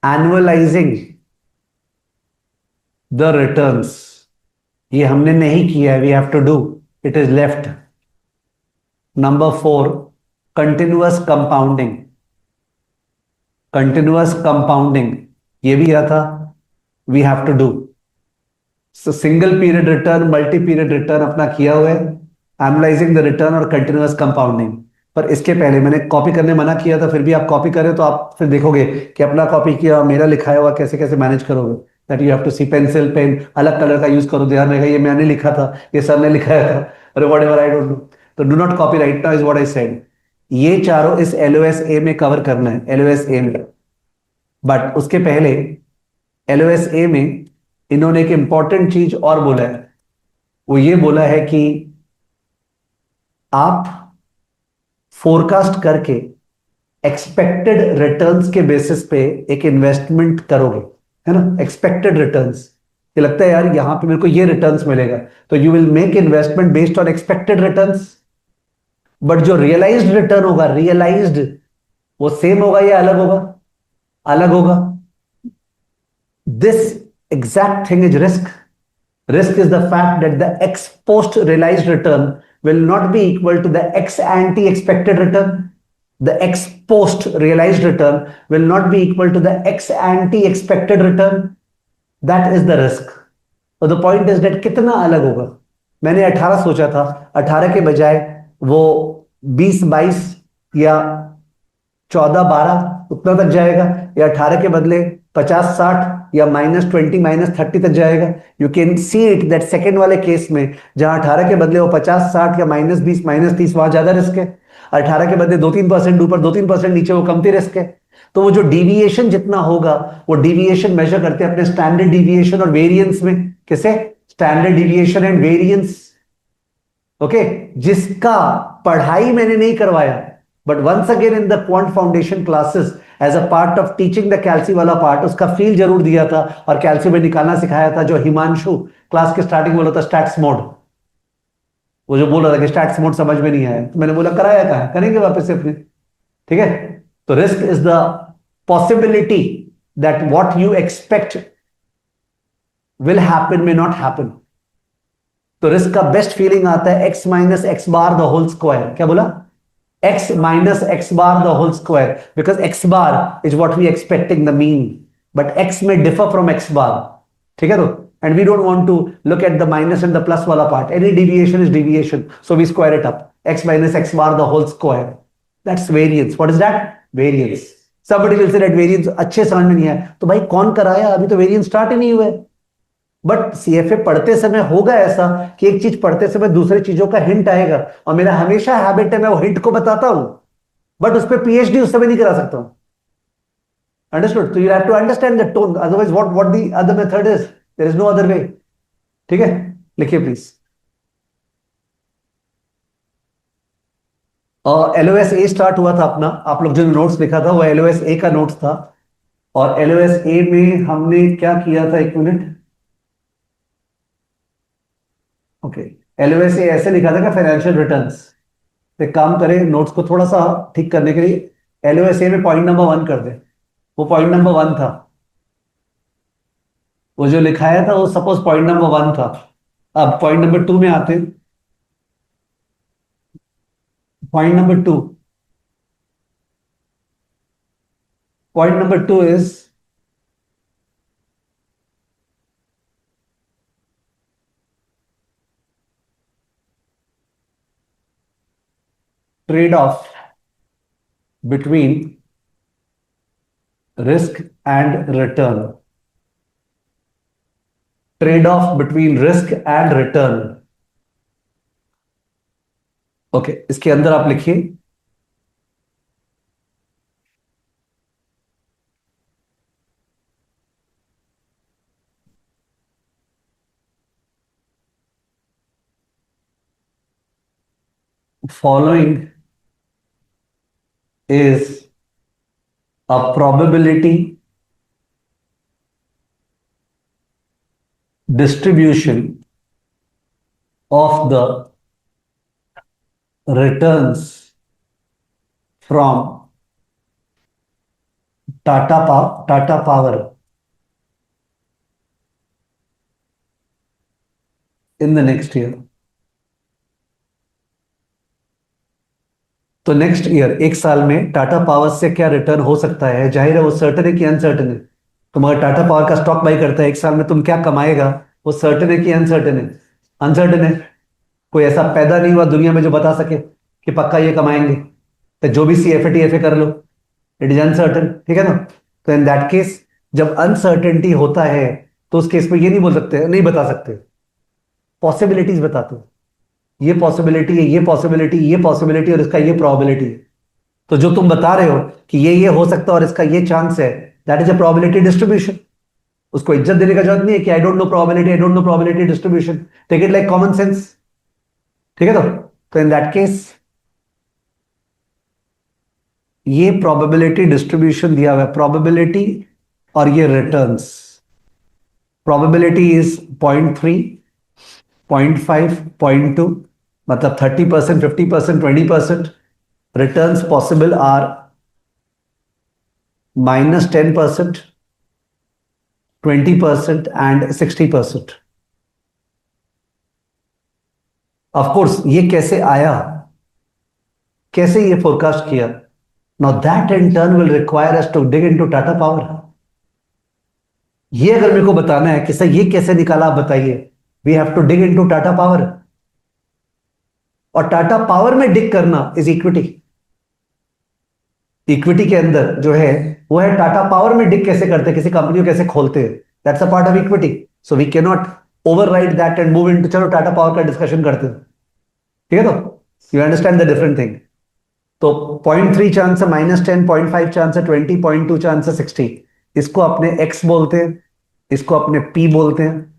एनुअलाइजिंग द रिटर्न्स, ये हमने नहीं किया है, we have to do, it is left. Number 4, continuous compounding, continuous compounding ये भी क्या था, we have to do. Single period return, multi period return अपना किया हुआ है, एनालाइजिंग द रिटर्न और कंटिन्यूअस कंपाउंडिंग। पर इसके पहले मैंने कॉपी करने मना किया था, फिर भी आप कॉपी करें तो आप फिर देखोगे कि अपना कॉपी किया मेरा लिखाया हुआ कैसे कैसे मैनेज करोगे। That you have to see, pencil pen अलग कलर का यूज करो, ध्यान रहेगा ये मैंने लिखा था, ये सर ने लिखाया था, अरे whatever I don't know. तो do not copy right now is what I said. ये चारों इस एलओएस ए में कवर करना है, एलओएस ए में। बट उसके पहले एलओएस ए में इन्होंने एक इंपॉर्टेंट चीज और बोला है, वो ये बोला है कि आप फोरकास्ट करके एक्सपेक्टेड रिटर्न्स के बेसिस पे एक इन्वेस्टमेंट करोगे, है ना, एक्सपेक्टेड रिटर्न्स। ये लगता है यार यहां पे मेरे को ये रिटर्न्स मिलेगा, तो you will make investment based on expected returns. But जो रियलाइज्ड रिटर्न होगा, रियलाइज्ड, वो सेम होगा या अलग होगा? अलग होगा। This exact thing is risk. Risk is the fact that the ex post realized return will not be equal to the ex ante expected return. The ex post realized return will not be equal to the ex ante expected return. That is the risk. So the point is that कितना अलग होगा? मैंने 18 सोचा था, 18 के बजाय वो 20-22 या 14-12 उतना तक जाएगा, या 18 के बदले 50-60 या -20 -30 तक जाएगा। You can see it that second वाले केस में जहां 18 के बदले वो 50-60 या -20 -30, वहां ज्यादा रिस्क है। 18 के बदले 2-3% ऊपर 2-3% नीचे, वो कमती रिस्क है। तो वो जो डिविएशन जितना होगा, वो डिविएशन मेजर करते हैं अपने स्टैंडर्ड डिविएशन और वेरिएंस में। किसे? Standard deviation and variance. Okay, जिसका पढ़ाई मैंने नहीं करवाया, but once again in the quant foundation classes as a part of teaching the calci वाला पार्ट, उसका फील जरूर दिया था और कैल्सी में निकालना सिखाया था, जो हिमांशु क्लास के स्टार्टिंग में बोला था स्टैट्स मोड। वो जो बोल रहा था कि स्टैट्स मोड समझ में नहीं आया, तो मैंने बोला कराया कहां है, करेंगे वापस से अपने। ठीक है। तो risk is the possibility that what you expect will happen may not happen. तो रिस्क का बेस्ट फीलिंग आता है x minus x bar the whole square. क्या बोला? x minus x bar the whole square, because x bar is what we expecting the mean, but x may differ from x bar. ठीक है। तो and we don't want to look at the minus and the plus वाला part, any deviation is deviation, so we square it up, x minus x bar the whole square, that's variance. What is that? Variance. somebody will say that variance अच्छे समझ में नहीं आया, तो भाई कौन कराया, अभी तो वेरिएंस स्टार्ट ही नहीं हुआ है। बट सीएफए पढ़ते समय होगा ऐसा कि एक चीज पढ़ते समय दूसरी चीजों का हिंट आएगा, और मेरा हमेशा हैबिट है मैं वो हिंट को बताता हूं, बट उस पर पीएचडी उस समय नहीं करा सकता हूं। अंडरस्टूड? तो you have to understand the tone, otherwise what the other method is, there is no other way. ठीक है, लिखिए प्लीज। एलओएस ए स्टार्ट हुआ था अपना, आप लोग जो नोट्स लिखा था वो एलओएस ए का नोट्स था, और एलओएस ए में हमने क्या किया था, एक मिनट। ओके, एलओएस ए ऐसे लिखा था कि फाइनेंशियल रिटर्न्स। एक काम करें, नोट्स को थोड़ा सा ठीक करने के लिए एलओएस ए में पॉइंट नंबर 1 कर दे। वो पॉइंट नंबर 1 था, वो जो लिखाया था वो सपोज पॉइंट नंबर 1 था। अब पॉइंट नंबर 2 में आते हैं। Point number 2, point number 2 is trade off between risk and return. Trade off between risk and return. Okay, इसके अंदर आप लिखिए following is a probability distribution of the returns from Tata Power in the next year. तो next year, एक साल में Tata power से क्या रिटर्न हो सकता है, जाहिर है वो सर्टन है कि अनसर्टन है। तुम अगर टाटा पावर का स्टॉक बाई करता है, एक साल में तुम क्या कमाएगा, वो सर्टन है कि अनसर्टन है? अनसर्टन है। कोई ऐसा पैदा नहीं हुआ दुनिया में जो बता सके कि पक्का ये कमाएंगे। तो जो भी सी एफ ए कर लो, इट इज अनसर्टन, ठीक है ना। तो इन दैट केस जब अनसर्टेनिटी होता है तो उस केस में ये नहीं बोल सकते, नहीं बता सकते, पॉसिबिलिटीज बताते हो, ये पॉसिबिलिटी है, ये पॉसिबिलिटी, ये पॉसिबिलिटी और इसका ये प्रोबेबिलिटी है। तो जो तुम बता रहे हो कि ये हो सकता है और इसका ये चांस है, that is a probability distribution. उसको इज्जत देने का जरूरत नहीं है कि I don't know probability, I don't know probability distribution. Take it like common sense, ठीक है। तो इन दैट केस ये प्रोबेबिलिटी डिस्ट्रीब्यूशन दिया हुआ है, प्रोबेबिलिटी और ये रिटर्न्स। प्रोबेबिलिटी इज 0.3, 0.5, 0.2, मतलब 30%, 50%, 20%। Returns possible are -10%, 20% and 60%। Of course ये कैसे आया, कैसे ये फोरकास्ट किया? Now that in turn will require us to dig into Tata power. ये अगर मेरे को बताना है कि सर ये कैसे निकाला, आप बताइए। We have to dig into Tata power, और टाटा पावर में डिग करना इज इक्विटी। इक्विटी के अंदर जो है वो है टाटा पावर में डिग कैसे करते हैं, किसी कंपनी को कैसे खोलते हैं, that's a part of equity. So we can not override that and move into, चलो टाटा पावर का डिस्कशन करते हैं, ठीक है। तो you understand the different thing. तो 0.3 चांस है, -10, 0.5 चांस है 20, 0.2 चांस है 60। इसको अपने x बोलते हैं, इसको अपने p बोलते हैं।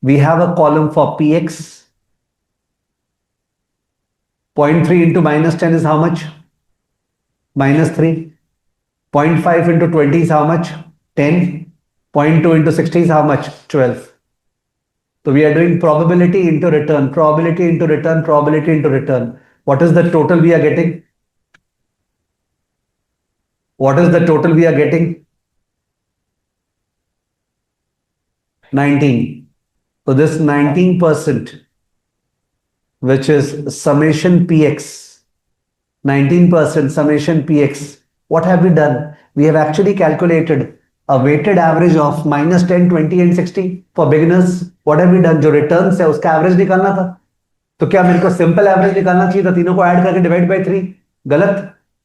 We have a column for px। 0.3 into -10 is how much? -3. 0.5 into 20 is how much? 10. 0.2 into 60 is how much? 12. So we are doing probability into return, probability into return, probability into return. What is the total we are getting? What is the total we are getting? 19. So this 19%, which is summation px, 19% summation px. What have we done? We have actually calculated a weighted average of -10, 20 and 60 for beginners. What have we done? जो returns है उसका average निकालना था। तो क्या मेरे को simple average निकालना चाहिए था, तीनों को ऐड करके डिवाइड बाय 3? गलत।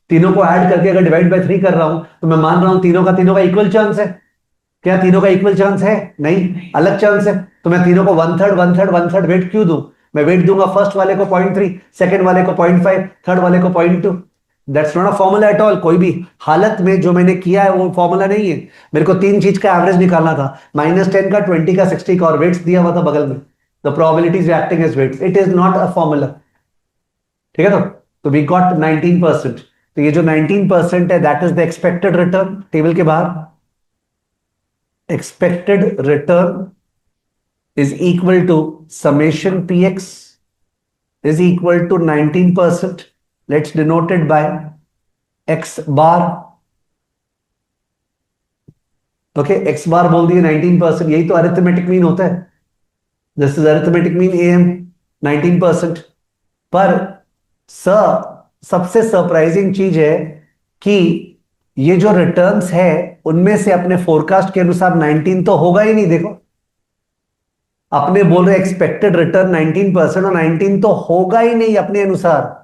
तीनों को ऐड करके अगर डिवाइड बाय 3 कर रहा हूं तो मैं मान रहा हूं तीनों का इक्वल चांस है। क्या तीनों का इक्वल चांस है? नहीं, अलग चांस है। तो मैं तीनों को 1/3, 1/3, 1/3 वेट क्यों दूं? मैं वेट दूंगा फर्स्ट वाले को 0.3, सेकंड वाले को 0.5, थर्ड वाले को 0.2। That's not a formula at all. कोई भी हालत में जो मैंने किया है वो फॉर्मूला नहीं है। मेरे को तीन चीज का एवरेज निकालना था, -10 का, 20 का, 60 का, और वेट्स दिया हुआ था बगल में। The probabilities acting as weights, it is not a formula, ठीक है। तो वी गॉट 19%। तो ये जो 19% है that is the expected return. Table के बाहर expected return is equal to summation px is equal to 19%. Let's denote it by x bar. Okay, x bar बोल दिए 19%, यही तो अरिथमेटिक मीन होता है। This is arithmetic mean am 19%। पर सबसे सरप्राइजिंग चीज है कि ये जो रिटर्न्स है उनमें से अपने फोरकास्ट के अनुसार 19 तो होगा ही नहीं। देखो, अपने बोल रहे एक्सपेक्टेड रिटर्न 19% और 19 तो होगा ही नहीं अपने अनुसार।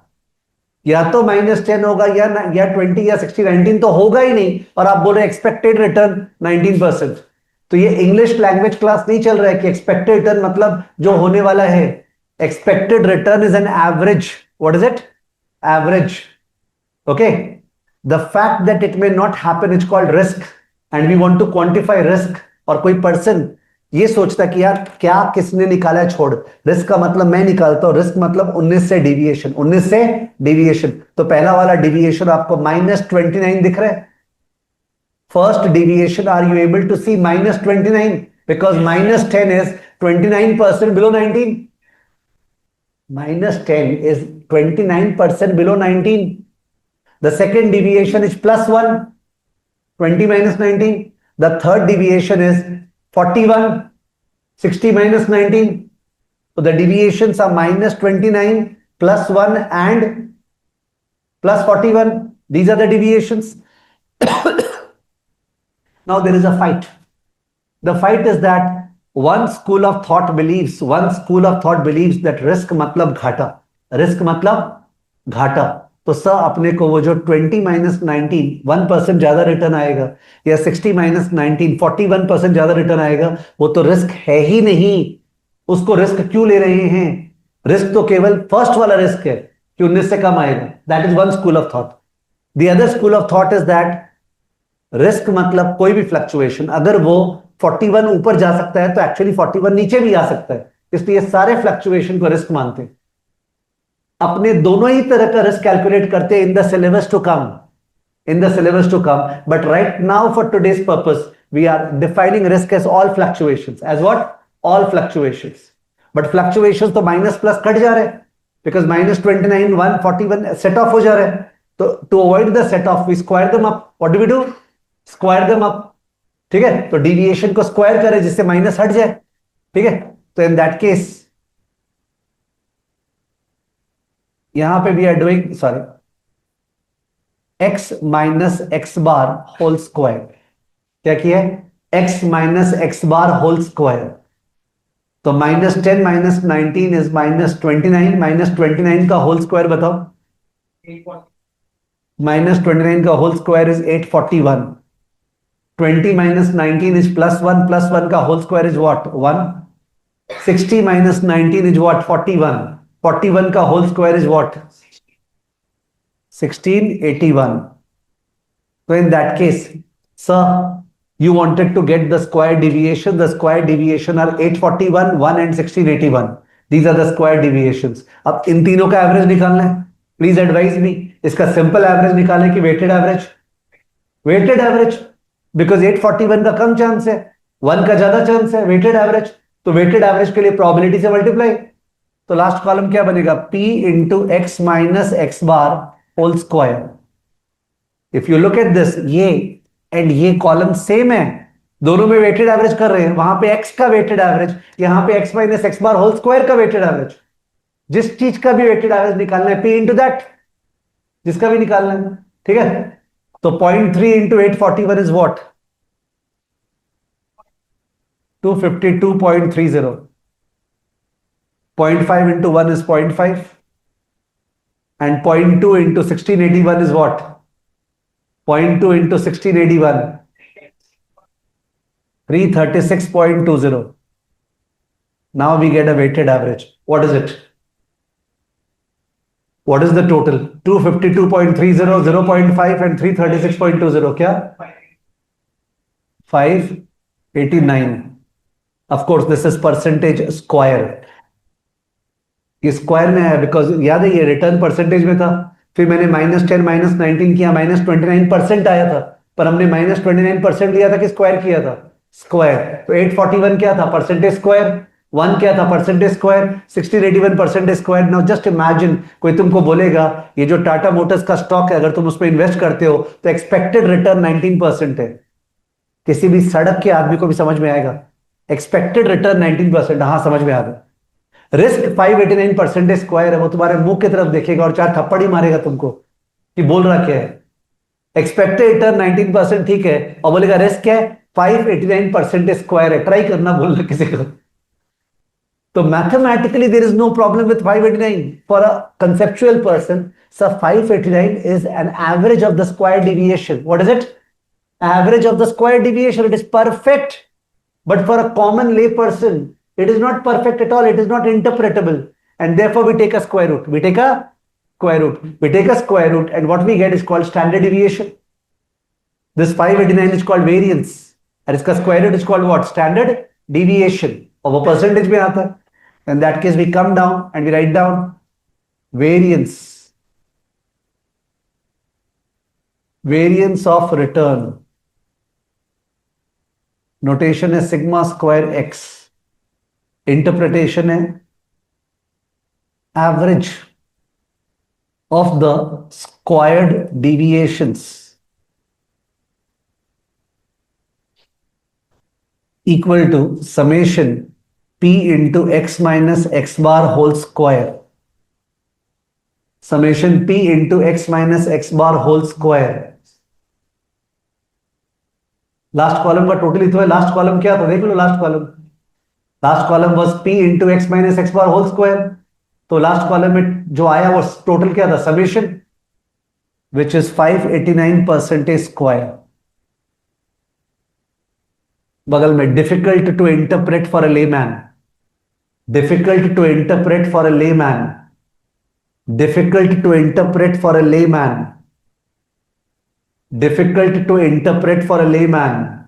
या तो -10 होगा या 20 या 60, 19 तो होगा ही नहीं। और आप बोल रहे एक्सपेक्टेड रिटर्न 19%। तो ये इंग्लिश लैंग्वेज क्लास नहीं चल रहा है कि एक्सपेक्टेड रिटर्न मतलब जो होने वाला है। Expected return is an average. What is it? Average. Okay. The fact that it may not happen is called risk, and we want to quantify risk. और कोई पर्सन ये सोचता कि यार क्या किसने निकाला है, छोड़, रिस्क का मतलब मैं निकालता हूं, रिस्क मतलब 19 से डिविएशन, 19 से डिविएशन। तो पहला वाला डिविएशन आपको -29 दिख रहा है। First deviation, are you able to see -29? Because -10 is 29% below 19. -10 is 29% below 19. The second deviation is +1, 20 minus 19. The third deviation is 41, 60 minus 19. So the deviations are -29, +1 and +41. These are the deviations. Now there is a fight. The fight is that one school of thought believes that risk मतलब घाटा, risk मतलब घाटा। तो sir अपने को वो जो 20 minus 19 1% ज्यादा रिटर्न आएगा, या 60 minus 19 41% ज्यादा रिटर्न आएगा, वो तो रिस्क है ही नहीं। उसको रिस्क क्यों ले रहे हैं? रिस्क तो केवल फर्स्ट वाला रिस्क है कि 19 से कम आएगा। That is one school of thought. The other school of thought is that risk मतलब कोई भी फ्लक्चुएशन, अगर वो 41 ऊपर जा सकता है तो एक्चुअली 41 नीचे भी आ सकता है, इसलिए सारे फ्लक्चुएशन को रिस्क मानते हैं। अपने दोनों ही तरह का रिस्क कैलकुलेट करते हैं in the syllabus to come, but right now for today's purpose we are defining risk as all fluctuations. As what? All fluctuations. But fluctuations तो माइनस प्लस कट जा रहे हैं, बिकॉज -29 141 सेट ऑफ हो जा रहे हैं। तो to avoid the set off we square them up. What do we do? Square them up. ठीक है, तो डिविएशन को स्क्वायर करें जिससे माइनस हट जाए। ठीक है, तो इन दैट केस यहां पे we are doing x minus x bar whole square. क्या किया है? x minus x bar whole square. तो -10 माइनस 19 इज -29, -29 का होल स्क्वायर बताओ। -29 का whole square is 841। 20 minus 19 is +1, +1 का whole square is what? 1. 60 minus 19 is what? 41. 41 का whole square is what? 1681. So in that case, sir, you wanted to get the square deviation. The square deviation are 841, 1 and 1681. These are the square deviations. अब इन तीनों का average निकालना है। Please advise me, इसका simple average निकालें कि weighted average? Weighted average, because 841 का कम chance है, 1 का ज्यादा चांस है, वेटेड एवरेज। तो वेटेड एवरेज के लिए प्रोबेबिलिटी से मल्टीप्लाई। तो लास्ट कॉलम क्या बनेगा? P into x minus x bar whole square. If you look at this, ये एंड ये कॉलम सेम है, दोनों में वेटेड एवरेज कर रहे हैं। वहां पे x का वेटेड एवरेज, यहां पे x minus x bar whole square का वेटेड एवरेज। जिस चीज का भी वेटेड एवरेज निकालना है, P इंटू दैट, जिसका भी निकालना है। ठीक है, तो 0.3 into 841 is what? 252.30. 0.5 into 1 is 0.5. And 0.2 into 1681 is what? 0.2 into 1681. 336.20. Now we get a weighted average. What is it? What is the total? 252.30, 0.5 and 336.20. क्या? 589. Of course, this is percentage square. ये square में है because याद है ये return percentage में था। फिर मैंने -10 माइनस 19 किया, -29% आया था, पर हमने -29% लिया था कि स्क्वायर किया था? स्क्वायर। तो 841 क्या था? Percentage square. 1 क्या था? Percentage square. 1681 percentage square. Now just imagine, कोई तुमको बोलेगा ये जो टाटा मोटर्स का स्टॉक है, अगर तुम उसमें इन्वेस्ट करते हो तो एक्सपेक्टेड रिटर्न 19% है। किसी भी सड़क के आदमी को भी समझ में आएगा, एक्सपेक्टेड रिटर्न 19%। हाँ, समझ में आ गया। रिस्क 589% स्क्वायर है, वो तुम्हारे मुंह की तरफ देखेगा और चार थप्पड़ ही मारेगा तुमको कि बोल रहा क्या है। एक्सपेक्टेड रिटर्न 19% ठीक है, और बोलेगा रिस्क क्या है? 589% स्क्वायर है। ट्राई करना बोलना किसी को। तो mathematically there is no problem with 589 for a conceptual person. So 589 is an average of the square deviation. What is it? Average of the square deviation. It is perfect, but for a common lay person it is not perfect at all. It is not interpretable. and therefore we take a square root. We take a square root, and what we get is called standard deviation. This 589 is called variance, and its square root is called what? Standard deviation. और वो percentage में आता है. In that case, we come down and we write down variance of return. Notation है sigma square x. Interpretation है average of the squared deviations equal to summation p into x minus x bar whole square. Summation p into x minus x bar whole square. Last column का total ही तो है. Last column क्या था देख लो. Last column was p into x minus x bar whole square. तो last column में जो आया वो टोटल क्या था? Summation, which is 589% square. बगल में difficult to interpret for a layman. Difficult to interpret for a layman. Difficult to interpret for a layman. Difficult to interpret for a layman.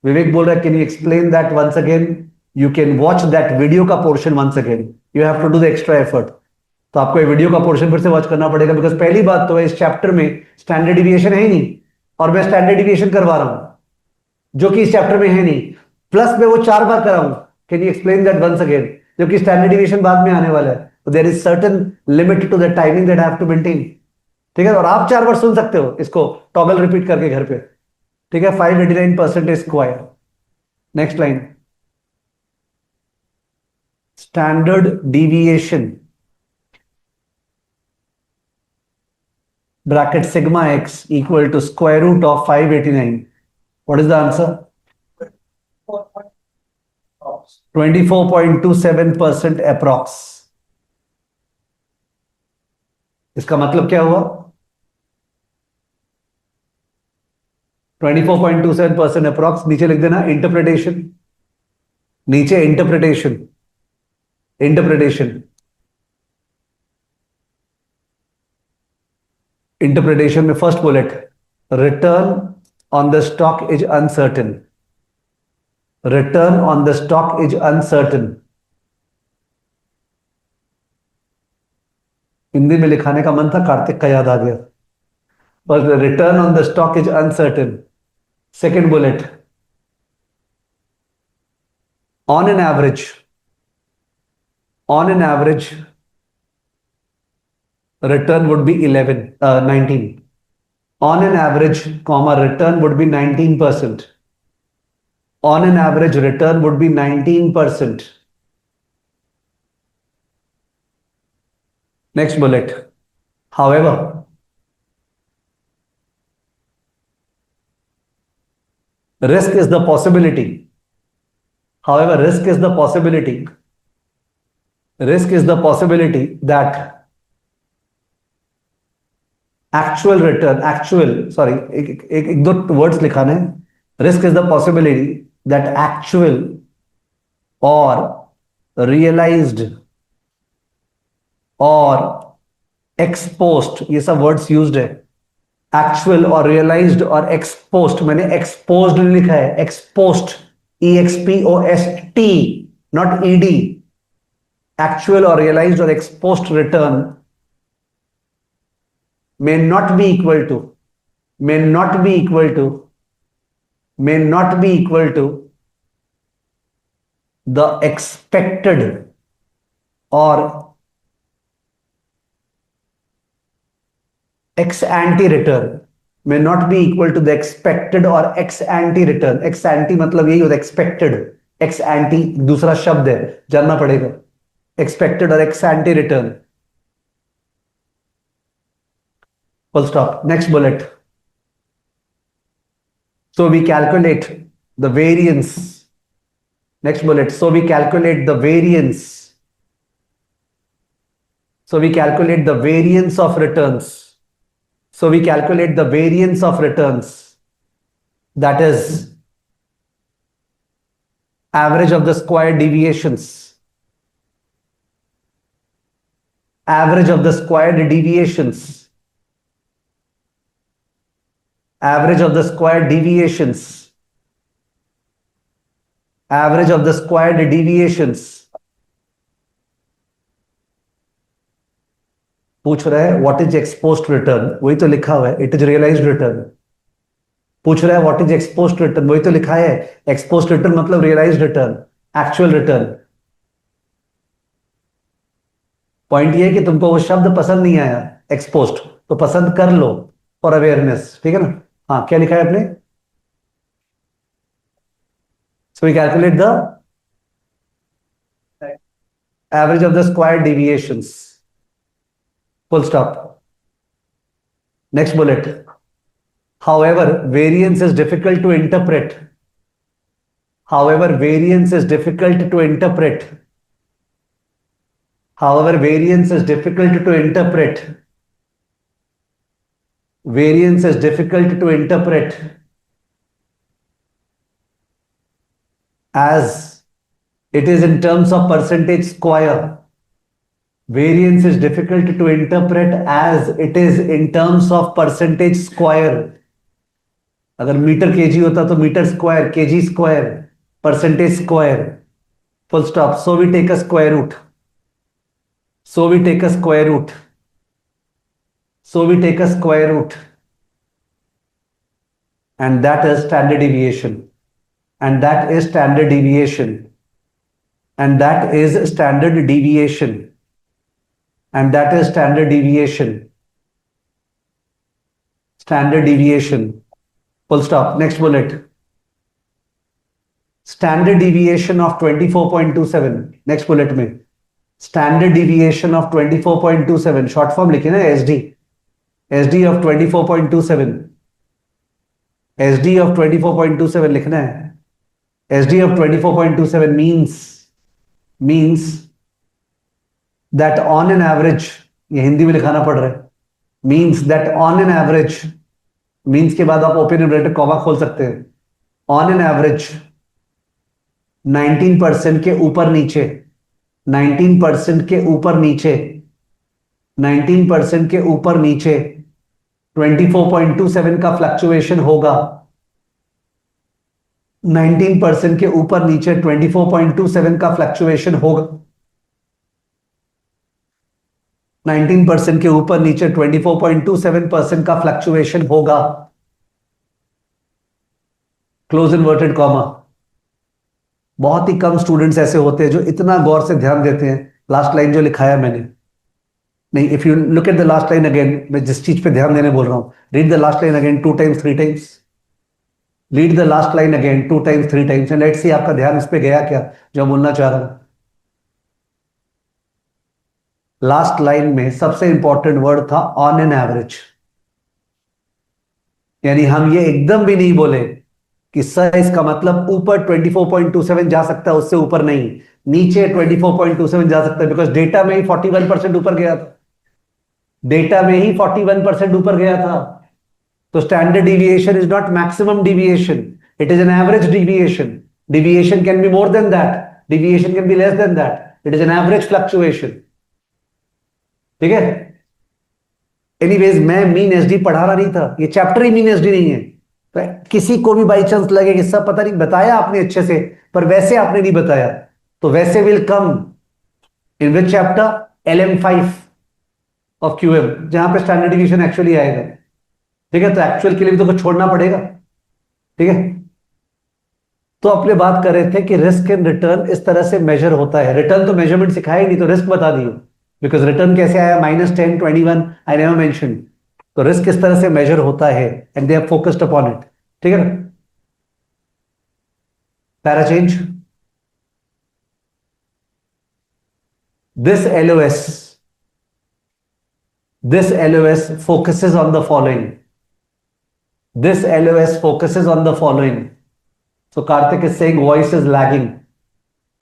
Vivek बोल रहा है, can you explain that once again? You can watch that video का portion once again. You have to do the extra effort. तो आपको ये video का portion फिर से वॉच करना पड़ेगा, बिकॉज पहली बात तो है इस चैप्टर में स्टैंडर्ड डिविएशन है ही नहीं, और मैं स्टैंडर्ड डिविएशन करवा रहा हूं जो कि इस चैप्टर में है नहीं, प्लस मैं वो 4 बार कराऊं. Can you explain that once again? जो कि स्टैंडर्ड डिविएशन बाद में आने वाला है. तो there is certain limit to the timing that I have to maintain. ठीक है, और आप 4 बार सुन सकते हो इसको टॉगल रिपीट करके घर पे. ठीक है, 589% square. Next line, standard deviation bracket sigma x equal to square root of 589. What is the answer? 24.27% approx. इसका मतलब क्या हुआ? 24.27% approx. नीचे लिख देना इंटरप्रिटेशन. नीचे इंटरप्रिटेशन. इंटरप्रिटेशन में first bullet, return on the stock is uncertain. Return on the stock is uncertain. Hindi में लिखाने का मन था, कार्तिक का याद आ गया. पर return on the stock is uncertain. Second bullet, on an average return would be 19. On an average, return would be 19%. On an average, return would be 19%. Next bullet. However, risk is the possibility. Risk is the possibility that एक दो words लिखाने. Risk is the possibility that actual और realised और ex post, ये सब words used है. Actual और realised और एक्सपोस्ट. मैंने एक्सपोज्ड लिखा है, ex post, EXPOST, not ED. Actual और रियलाइज्ड और ex post return may not be equal to the expected or ex ante return. May not be equal to the expected or ex ante return. Ex ante मतलब यही होता है, expected. Ex ante दूसरा शब्द है, जानना पड़ेगा. Expected or ex ante return. Full stop. Next bullet. So we calculate the variance. Next bullet. So we calculate the variance. of returns. That is average of the square deviations. Average of the squared deviations. Average of the squared deviations. Average of the squared deviations. पूछ रहा है what is exposed return, वही तो लिखा हुआ है, it is realised return. पूछ रहा है व्हाट इज एक्सपोज्ड रिटर्न, वही तो लिखा है, एक्सपोज्ड रिटर्न मतलब realised return, actual return. Point ये है कि तुमको वो शब्द पसंद नहीं आया एक्सपोज्ड, तो पसंद कर लो फॉर अवेयरनेस, ठीक है ना। हाँ, क्या लिखा है आपने? So we calculate the average of the square deviations, full stop. Next bullet. However, variance is difficult to interpret. However, variance is difficult to interpret. However, variance is difficult to interpret. Variance is difficult to interpret as it is in terms of percentage square. Variance is difficult to interpret as it is in terms of percentage square. अगर metre kg होता तो metre square, kg square, percentage square, full stop. So we take a square root, so we take a square root, so we take a square root, and that is standard deviation, and that is standard deviation, and that is standard deviation, and that is standard deviation, standard deviation, full stop। Next bullet. Standard deviation of 24.27, next bullet में standard deviation of 24.27, short form लिखे ना SD, SD of 24.27, SD of 24.27 लिखना है। SD of 24.27 means that on an average, ये हिंदी में लिखाना पड़ रहा है, means that on an average, means के बाद आप ओपन इनवर्टेड कॉमा खोल सकते हैं, on an average 19% के ऊपर नीचे, 19% के ऊपर नीचे, 19% के ऊपर नीचे 24.27 का फ्लक्चुएशन होगा, 19% के ऊपर नीचे 24.27 का फ्लक्चुएशन होगा, 19% के ऊपर नीचे 24.27% का फ्लक्चुएशन होगा, क्लोज इनवर्टेड कॉमा। बहुत ही कम स्टूडेंट्स ऐसे होते हैं जो इतना गौर से ध्यान देते हैं। लास्ट लाइन जो लिखाया मैंने, नहीं, if you look at the last line again, मैं जिस चीज पे ध्यान देने बोल रहा हूं, read the last line again 2 times 3 times, read the last line again 2 times 3 times, and let's see आपका ध्यान इस पे गया क्या जो बोलना चाह रहा हूं। लास्ट लाइन में सबसे इंपॉर्टेंट वर्ड था ऑन एन एवरेज, यानी हम ये एकदम भी नहीं बोले कि सर इसका मतलब ऊपर 24.27 जा सकता है, उससे ऊपर नहीं, नीचे 24.27 जा सकता है, बिकॉज डेटा में ही 41% ऊपर गया था, डेटा में ही 41% ऊपर गया था। तो standard deviation is not maximum deviation, it is an average deviation. Deviation can be more than that, deviation can be less than that, it is an average fluctuation, ठीक है। एनीवेज, मैं मीन एसडी पढ़ा रहा नहीं था, ये chapter ही mean SD नहीं है। तो किसी को भी बाई चांस लगे कि सब पता नहीं बताया आपने अच्छे से, पर वैसे आपने नहीं बताया, तो वैसे will come in which chapter, LM5 of QM, जहां पे स्टैंडर्ड डिवीजन एक्चुअली आएगा, ठीक है। तो एक्चुअल के लिए भी तो कुछ छोड़ना पड़ेगा, ठीक है। तो अपने बात कर रहे थे कि रिस्क एंड रिटर्न इस तरह से मेजर होता है। रिटर्न तो मेजरमेंट सिखाया ही नहीं, तो रिस्क बता दियो, बिकॉज रिटर्न कैसे आया, -10, 21, आई नेवर मेंशन। तो रिस्क किस तरह से मेजर होता है, and they have focused upon it, ठीक है ना। Para change, this LOS, this LOS focuses on the following, this LOS focuses on the following. So Karthik is saying voice is lagging.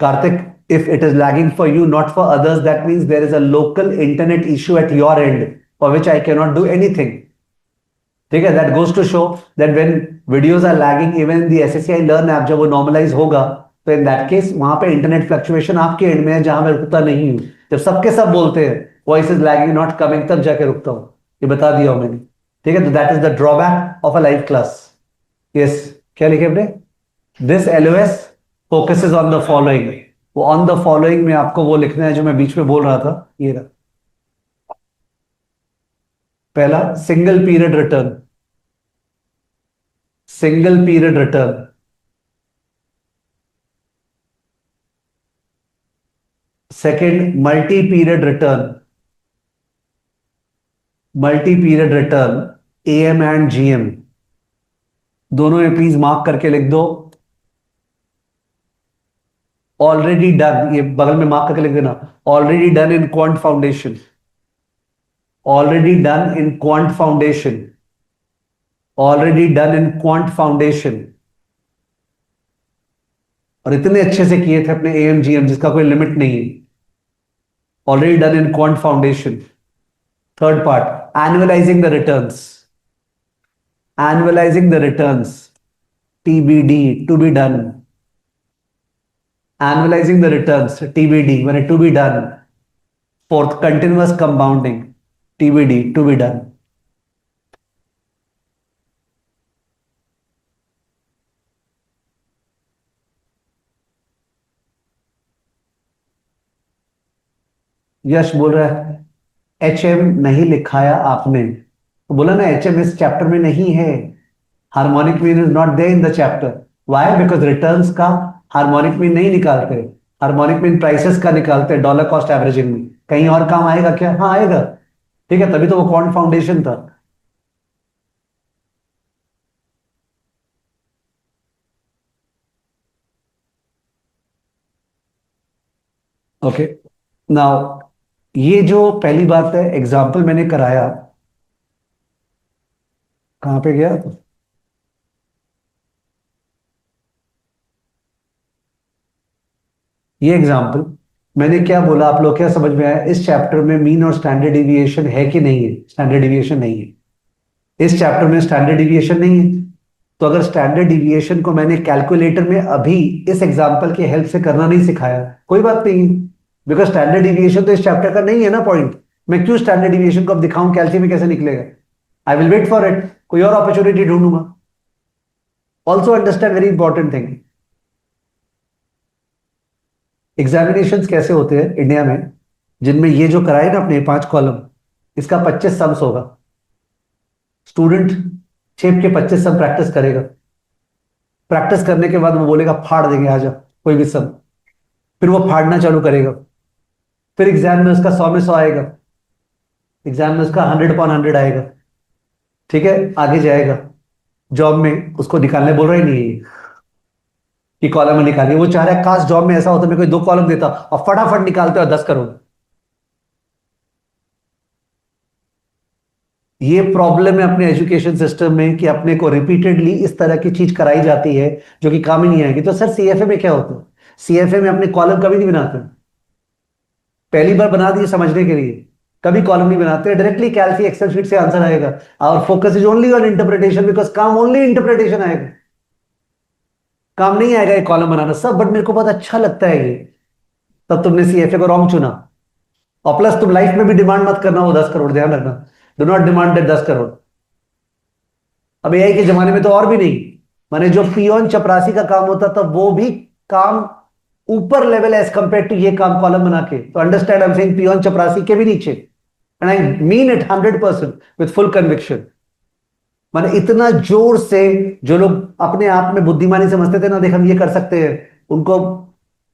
Karthik, if it is lagging for you, not for others, that means there is a local internet issue at your end for which I cannot do anything. ठीक है, that goes to show that when videos are lagging, even the SSCI Learn app जब वो normalize होगा, तो in that case वहां पे internet fluctuation आपके and में है, जहां मैं रुकता नहीं हूं। जब सबके सब बोलते हैं voice is lagging not coming, तब जाके रुकता हूं, ये बता दिया हूं मैंने, ठीक है। तो that is the drawback of a live class. Yes, क्या लिखे अपने, this LOS focuses on the following. वो ऑन द फॉलोइंग में आपको वो लिखना है जो मैं बीच में बोल रहा था, ये रहा। पहला, single period return, single period return. Second, multi period return, multi period return, am and GM. दोनों में प्लीज मार्क करके लिख दो, ऑलरेडी डन, ये बगल में मार्क करके लिख देना, already done in quant foundation, already done in quant foundation, already done in quant foundation. और इतने अच्छे से किए थे अपने एएमजीएम जिसका कोई लिमिट नहीं है, already done in quant foundation. Third part, annualising the returns, annualising the returns, TBD, to be done, annualising the returns, TBD, when to be done. Fourth, continuous compounding, TBD, to be done. यश बोल रहा है HM नहीं लिखाया आपने, तो बोला ना HM इस चैप्टर में नहीं है, harmonic mean is not there in the chapter. Why? Because returns का हार्मोनिक मीन नहीं निकालते, हार्मोनिक मीन प्राइसेस का निकालते हैं डॉलर कॉस्ट एवरेजिंग में। कहीं और काम आएगा क्या? हाँ आएगा, ठीक है, तभी तो वो क्वांट फाउंडेशन था। ओके, नाउ ये जो पहली बात है, एग्जाम्पल मैंने कराया, कहां पे गया तो, ये एग्जाम्पल मैंने क्या बोला, आप लोग क्या समझ में आया? इस चैप्टर में मीन और स्टैंडर्ड डिविएशन है कि नहीं है? स्टैंडर्ड डिविएशन नहीं है इस चैप्टर में, स्टैंडर्ड डिविएशन नहीं है। तो अगर स्टैंडर्ड डिविएशन को मैंने कैलकुलेटर में अभी इस एग्जाम्पल की हेल्प से करना नहीं सिखाया, कोई बात नहीं, बिकॉज स्टैंडर्ड डिविएशन तो इस चैप्टर का नहीं है ना पॉइंट। मैं क्यों स्टैंडर्ड डिविएशन को अब दिखाऊं, कैल्सी में कैसे निकलेगा? I will wait for it, कोई और अपॉर्चुनिटी ढूंढूंगा। Also understand very important thing, examinations कैसे होते हैं इंडिया में, जिनमें ये जो कराए ना अपने 5 कॉलम, इसका 25 सम्स होगा। स्टूडेंट छेप के 25 सम प्रैक्टिस करेगा, प्रैक्टिस करने के बाद वो बोलेगा फाड़ देंगे आजा कोई भी सम, फिर वो फाड़ना चालू करेगा, फिर एग्जाम में उसका 100 में 100 आएगा, एग्जाम में उसका 100/100 आएगा, ठीक है, आगे जाएगा। जॉब में उसको निकालने बोल रहा ही नहीं है कि कॉलम में निकालिए, वो चाह रहा है काश जॉब में ऐसा होता, मैं कोई 2 कॉलम देता और फटाफट निकालते और 10 करोड़। ये प्रॉब्लम है अपने एजुकेशन सिस्टम में कि अपने को रिपीटेडली इस तरह की चीज कराई जाती है जो कि काम ही नहीं आएगी। तो सर सीएफए में क्या होता है? सीएफए में अपने कॉलम कभी नहीं बनाते, पहली बार बना दिए समझने के लिए, कभी कॉलम नहीं बनाते, डायरेक्टली कैलसी एक्सेल शीट से आंसर आएगा। और focus is only on interpretation, because काम ओनली इंटरप्रिटेशन आएगा, काम नहीं आएगा ये कॉलम बनाना सब। बट मेरे को बहुत अच्छा लगता है ये, तब तुमने सीएफए को रॉन्ग चुना। और प्लस तुम लाइफ में भी डिमांड मत करना वो 10 करोड़, ध्यान रखना, do not demand that 10 crore. अब एआई के जमाने में तो और भी नहीं, माने जो पियोन चपरासी का काम होता था वो भी काम ऊपर लेवल एज कंपेयर टू ये काम कॉलम बना के। तो understand, I am saying peon चपरासी के भी नीचे, and I mean it 100% with full conviction. माने इतना जोर से, जो लोग अपने आप में बुद्धिमानी समझते थे ना, देख हम ये कर सकते हैं, उनको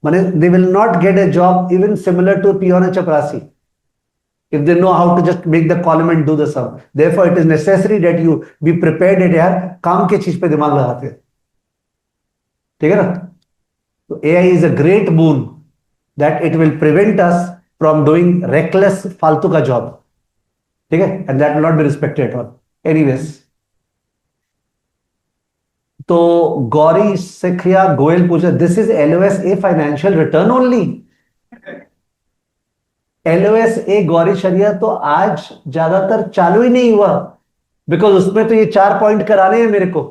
माने they will not get a job even similar to peon चपरासी if they know how to just make the column and do the sum. Therefore it is necessary that you be prepared at यार काम के चीज पे दिमाग लगाते हैं, ठीक है ना? तो AI is a great boon that it will prevent us from doing reckless फालतू का जॉब, ठीक है, and that will not be respected at all. Anyways, तो गौरी सिखिया गोयल पूछा, this is LOS A financial return only? LOS A Gauri शरिया तो आज ज्यादातर चालू ही नहीं हुआ, बिकॉज उसमें तो ये 4 पॉइंट कराने हैं मेरे को।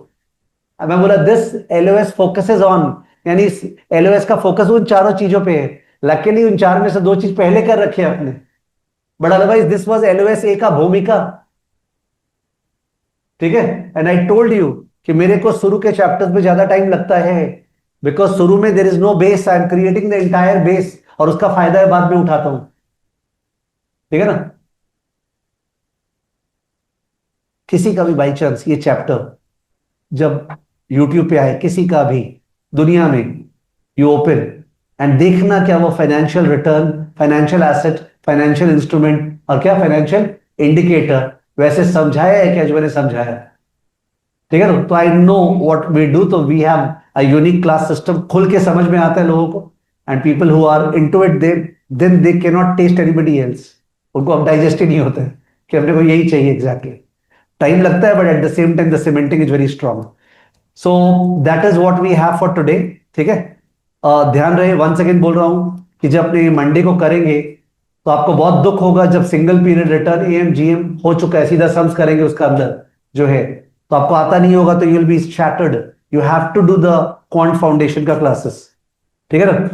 मैं बोला दिस एलओएस फोकसेस ऑन, यानी एलओएस का फोकस उन चारों चीजों पे है। लकीली उन 4 में से 2 चीज पहले कर रखे हैं आपने, but otherwise this was LOS A का भूमिका, ठीक है। एंड आई टोल्ड यू कि मेरे को शुरू के चैप्टर्स में ज्यादा टाइम लगता है, बिकॉज शुरू में there is no base, I am creating the entire base, और उसका फायदा है बाद में उठाता हूं, ठीक है ना। किसी का भी बाई चांस ये चैप्टर जब यूट्यूब पे आए, किसी का भी दुनिया में, यू ओपन एंड देखना क्या वो financial return, financial asset, financial instrument और क्या फाइनेंशियल इंडिकेटर वैसे समझाया है क्या जो मैंने समझाया, ठीक है ना। तो I know what we do, तो we have a unique class system, खुल के समझ में आता है लोगों को, and people who are into it then they can not test anybody else, उनको अब डाइजेस्ट ही नहीं होता है कि अपने को यही चाहिए एग्जैक्टली। टाइम लगता है but at the same time the cementing is very strong. So that is what we have for today, ठीक है। ध्यान रहे, वंस अगेन बोल रहा हूं कि जब अपने मंडे को करेंगे तो आपको बहुत दुख होगा जब single period return am GM हो चुका है, सीधा सम्स करेंगे उसका अंदर जो है, तो आपको आता नहीं होगा, तो you will be shattered, you have to do the quant foundation का क्लासेस, ठीक है ना।